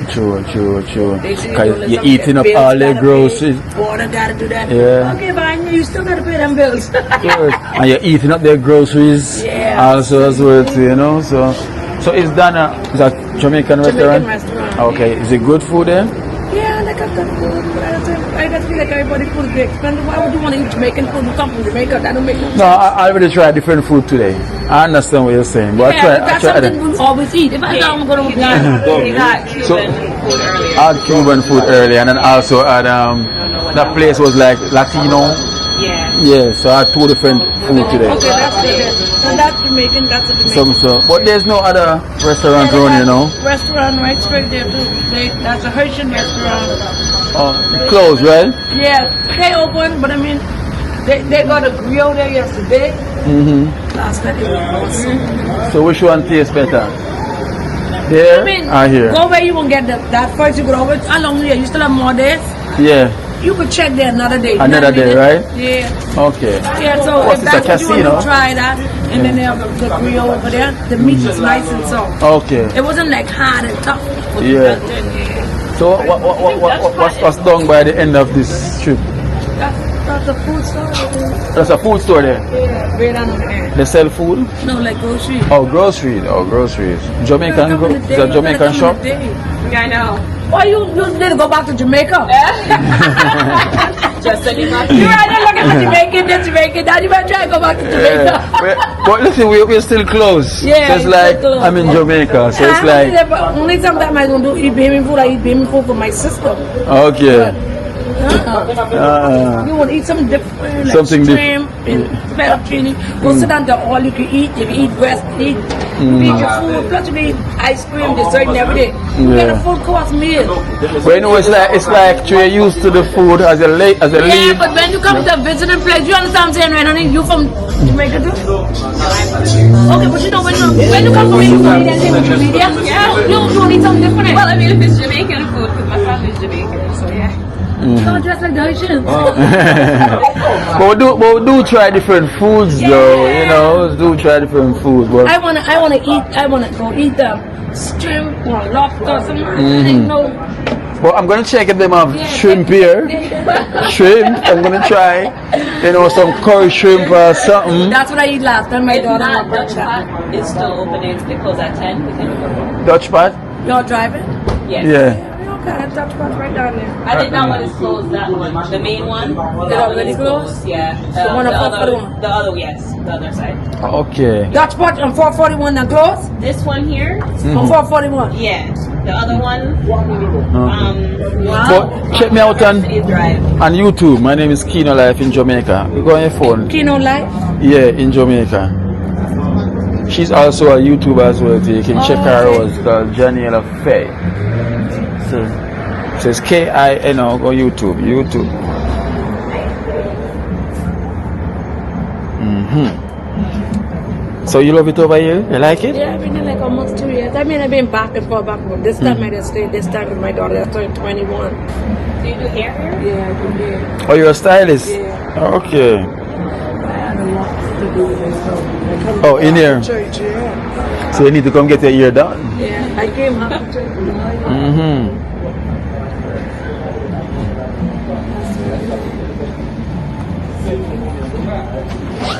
True. They see you Because doing you're something, eating up bills all their gotta groceries. pay, water gotta do that. Yeah. Okay, but you still gotta pay them bills. Good. And you're eating up their groceries Yeah. also as well, too, you know. So it's Dana. Is that Jamaican restaurant? restaurant. Okay. Is it good food there? Yeah, like I've got food, but I just feel like everybody's food is expensive. Why would you want to eat Jamaican food? You come from Jamaica, that don't make no sense. No, I already tried different food today. I understand what you're saying, but Yeah, but I that's tried something we always eat. If I thought I'm going to You got Cuban So- food earlier. I had Cuban food earlier, and then also had that place was like Latino Yeah. Yeah, so I had 2 different food today. Okay, that's good. And that's Jamaican, that's a Jamaican. So, but there's no other restaurant around here, no? Restaurant right straight there too. That's a Haitian restaurant. Oh, closed, right? Yeah, they open, but I mean, they got a grill there yesterday. Last night it was awesome. So which one tastes better? Here I mean, or here? go where you won't get that first. You go over. How long here? You still have more days? Yeah. You could check there another day. Another day, right? Yeah. Okay. Yeah, so What's if this, a that's what you casino? want to try that, and then they have the grill over there. The meat is nice and soft. Okay. It wasn't like hard and tough. Yeah. So what's done by the end of this trip? That's a food store. There's a food store there. Yeah, right on there. They sell food? No, like groceries. Oh, groceries. Oh, groceries. Jamaican, is a Jamaican shop? Yeah, I know. Why you didn't go back to Jamaica? Just so you know. You right there looking for Jamaican, then Jamaican. Now you better try to go back to Jamaica. But listen, we're still close. Yeah, so it's it's like, still close. I'm in Jamaica, so it's like, But only sometimes I don't do eat baby food. I eat baby food for my sister. okay. You want to eat something different, like Something shrimp and fettuccine. Go sit down there, all you can eat. You can eat breast, eat your food. Plus you can eat ice cream, dessert, and everything. You get a full course meal. But you know, it's like you're used to the food as a leave. Yeah, but when you come to a visiting place, you understand what I'm saying, right, honey? You from Jamaica too? Okay, but you know, when you come from Indonesia, you need something different. Well, I mean, if it's Jamaican food, because my family's Jamaican, so yeah. Don't dress like the Haitians. But we do try different foods, though. You know, do try different foods. But I wanna go eat shrimp or lobster, something. I didn't know. But I'm gonna check if they have shrimp here. Shrimp. I'm gonna try, you know, some curry shrimp or something. That's what I eat last time. My If daughter not, had Dutch pot is still open. They close at 10. We can Dutch pot? Y'all driving? Yes. Yeah. Okay, Dutch pot right down there. I did not want to close that one. The main one. It already closed? Yeah. The one on 441? The other, yes. The other side. Okay. Dutch pot on 441 and closed? This one here. On 441? Yeah. The other one. But check me out on YouTube. My name is Kino Life in Jamaica. You go on your phone. Kino Life? Yeah, in Jamaica. She's also a YouTuber as well, so you can check her out. It's called Danielle Faye. So it says K-I-N-O, go YouTube. So you love it over here? You like it? Yeah, I've been there like almost 2 years. I mean, I've been back and forth, This time I just stayed. This time with my daughter, I turned 21. Do you do hair here? Yeah, I do hair. Oh, you're a stylist? Yeah. Okay. I had a lot to do with myself. Oh, in here? Church, yeah. So you need to come get your ear done? Yeah, I came up to church.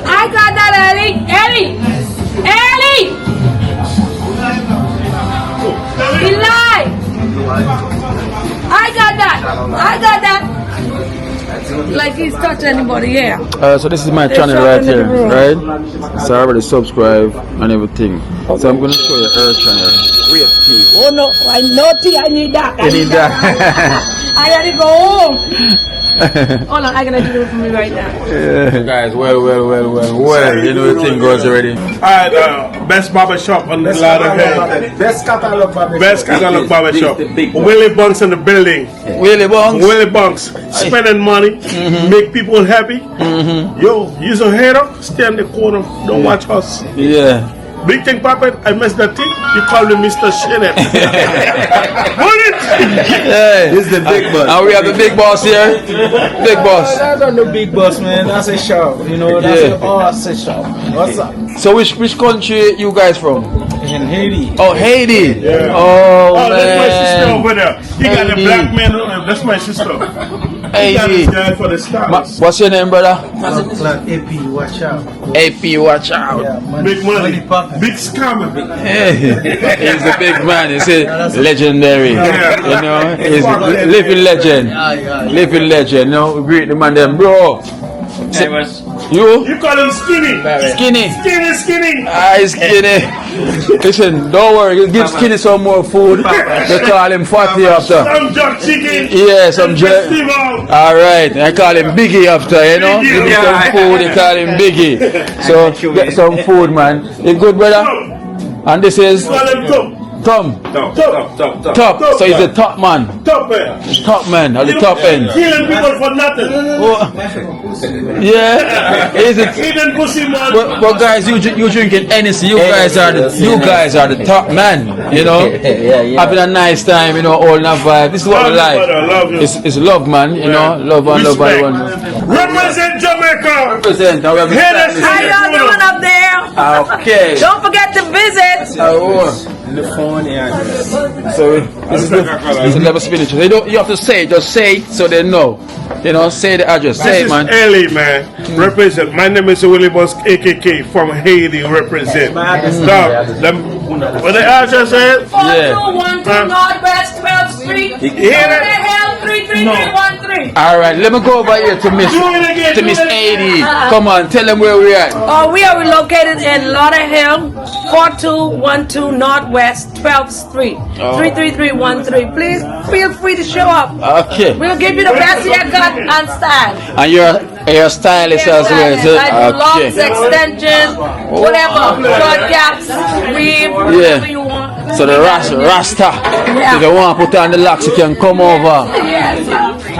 I got that, Ellie! Eli! I got that! Like he's touched anybody, yeah. So this is my channel right here, right? So I already subscribe and everything. So I'm gonna show you her channel. Wait, T. Oh no, I know T, I need that. You need that? I gotta go home. Hold on, I gotta do it for me right now. Yeah. Guys, well, you know the thing goes already. Alright, best barber shop on the Lauderdale. Best catalog barber shop. Best catalog barber shop. Willie Bunks in the building. Willie Bunks? Willie Bunks. Spending money, make people happy. Yo, you's a hater, stay in the corner, don't watch us. Yeah. Big thing, Papa, I missed that thing. You call me Mr. Shithead. What it? Hey. This is the big boss. And we have the big boss here. Big boss. That's not the big boss, man. That's a shop. You know, that's a shop. What's up? So which country you guys from? In Haiti. Oh, Haiti. Yeah. Oh, man. That's my sister over there. He got a black man. That's my sister. He got this guy for the stars. What's your name, brother? AP, watch out. AP, watch out. Yeah, Big money. Big scammer. Hey, he's a big man. He's a legendary. Yeah. You know, he's a living legend. Living legend. You know, greet the man them, bro. You? You call him skinny. Skinny. Skinny. He's skinny. Listen, don't worry. Give Skinny some more food. They call him Fatty after. Some jerk chicken. Yeah, some jerk. Alright, I call him Biggie after, you know. Give him some food, they call him Biggie. So, get some food, man. You good, brother? And this is Tom. Top. So he's the top man. Top man. Top man at the top end. Killing people for nothing. Yeah. Is it? Killing pussy man. But guys, you drinking NSC. You guys are the top man. You know, having a nice time. You know, all in a vibe. This is what we like. It's love, man. You know, love and love one. Represent Jamaica. Represent. How y'all doing up there? Okay. Don't forget to visit. So this is the level spinach. You have to say it. Just say it so they know. You know, say the address. Say it, man. This is LA, man. Represent. My name is Willie Boss AKK from Haiti. Represent. What the address is? 4212 Northwest 12th Street. Lauderdale 33313. All right, let me go over here to Miss 80. Come on, tell them where we're at. We are located in Lauderdale 4212 Northwest 12th Street 33313. Please feel free to show up. Okay. We'll give you the best haircut and style. And you're a stylist as well. So, I do locks, extensions, whatever, short caps, weave, whatever you want. So the Rasta, if you want to put on the locks, you can come over.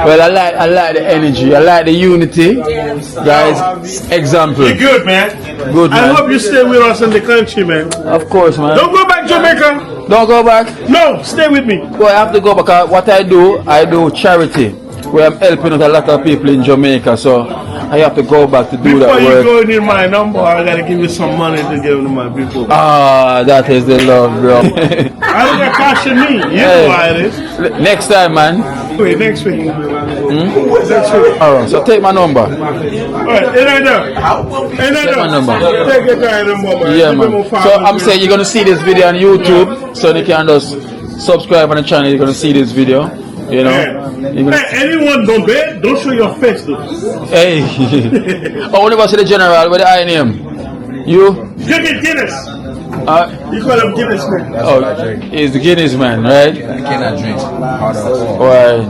Well, I like the energy. I like the unity. Guys, example. You're good, man. Good, man. I hope you stay with us in the country, man. Of course, man. Don't go back Jamaica. Don't go back? No, stay with me. Well, I have to go back. What I do charity. Where I'm helping out a lot of people in Jamaica, so I have to go back to do that work. Before you go in my number, I gotta give you some money to give to my people. Ah, that is the love, bro. I don't got cash in me. You know why it is. Next time, man. Wait, next week. Next week. Alright, so take my number. Alright, it ain't there. Take my number. Take your time, number. Yeah, man. So I'm saying you're gonna see this video on YouTube, so you can just subscribe on the channel. You're gonna see this video. You know, hey, anyone don't bet, don't show your face though. Hey, I want to see the general with the I name. You? Guinness. You call him Guinness man. Oh, he's the Guinness man, right? I cannot drink. Well,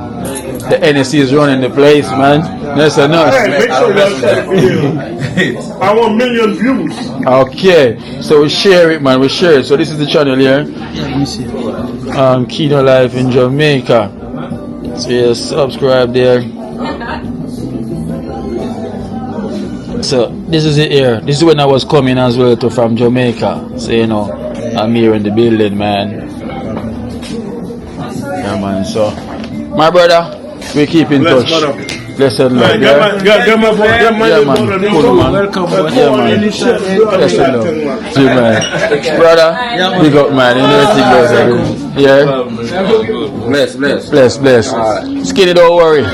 the NSC is running the place, man. That's enough. Hey, make sure you share the video. I want million views. Okay, so we share it, man. We share it. So this is the channel here. Kino Life in Jamaica. So yeah, subscribe there. So this is it here. This is when I was coming as well from Jamaica. So you know, I'm here in the building, man. Yeah, man. So my brother, we keep in touch. Blessed love. Get my welcome. Yeah, man. Blessed love. See, man. Brother, big up, man. You know everything goes. Yeah. Bless. Skinny, don't worry.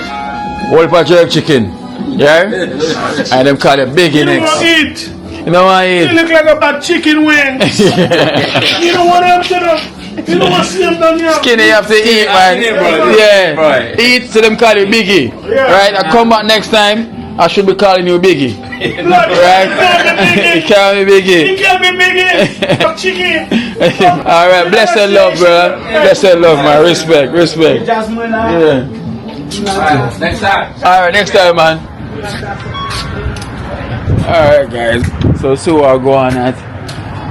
Whole for jerk chicken. Yeah? And them call it biggie next. You know what I eat? You look like a bad chicken wing. You know what I'm saying? You know what I'm down Skinny, you have to eat, man. Yeah. Eat, so them call it biggie. Right? I come back next time, I should be calling you biggie. Right? You can't be biggie. You can't be biggie. Chicken. Alright, blessed love, bro. Blessed love, man. Respect. Yeah. Next time. Alright, next time, man. Alright, guys. So I'll go on at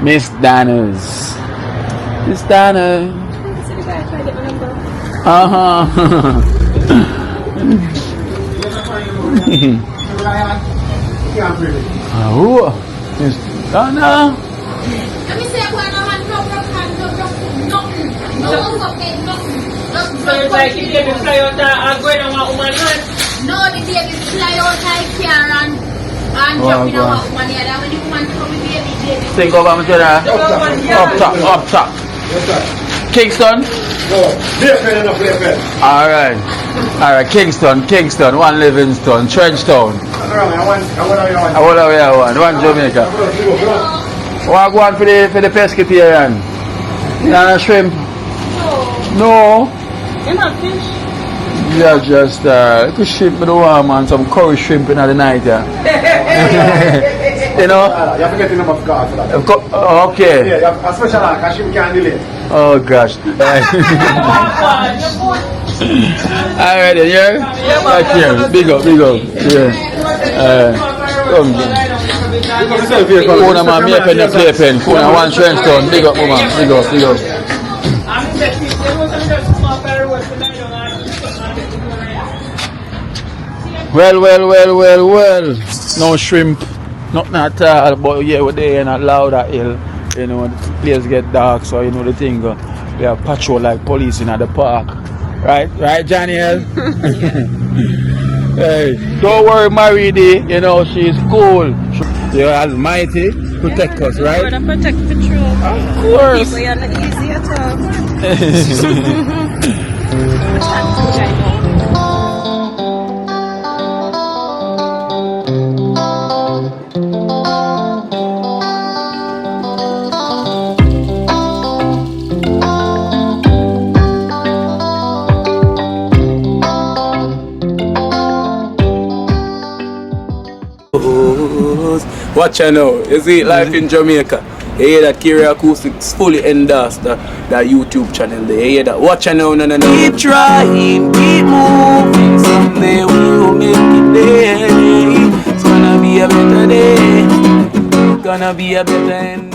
Miss Dana's. Miss Dana. Miss Dana. Let me say when I'm So it's like you get me fly out and go in on my woman hand? No, the baby fly out like here and jump in on my woman here. When you come and throw me baby. Think over my dinner. Up top. Kingston? Alright, Kingston, one Livingston, Trenchtown. One Jamaica. What go on for the pescatarian? No shrimp? No. You're not fish? Yeah, just little shrimp with the warm and some curry shrimp in the night, yeah. You know? You have to get the number of God for that. Okay. Yeah, you have a special one because shrimp can't delay. Oh gosh. Alright then, yeah? Thank you. Big up. Yeah. Come on. Kuna man, me pen the play pen. Kuna one trench town. Big up, woman. Big up. Well. No shrimp. Nothing at all. But yeah, we're there in a Lauderdale. You know, the place get dark, so you know the thing. We have patrol like police in the park. Right, Danielle? Hey, don't worry, Marie, you know, she's cool. You're almighty, protect us, right? We're gonna protect patrol. Of course. We are not easy at all. Watch out now. You see life in Jamaica. You hear that Kiri Acoustics fully endorsed that YouTube channel there. You hear that? Watch out now, no. Keep trying, keep moving. Someday we'll make it there. It's gonna be a better day. Gonna be a better end.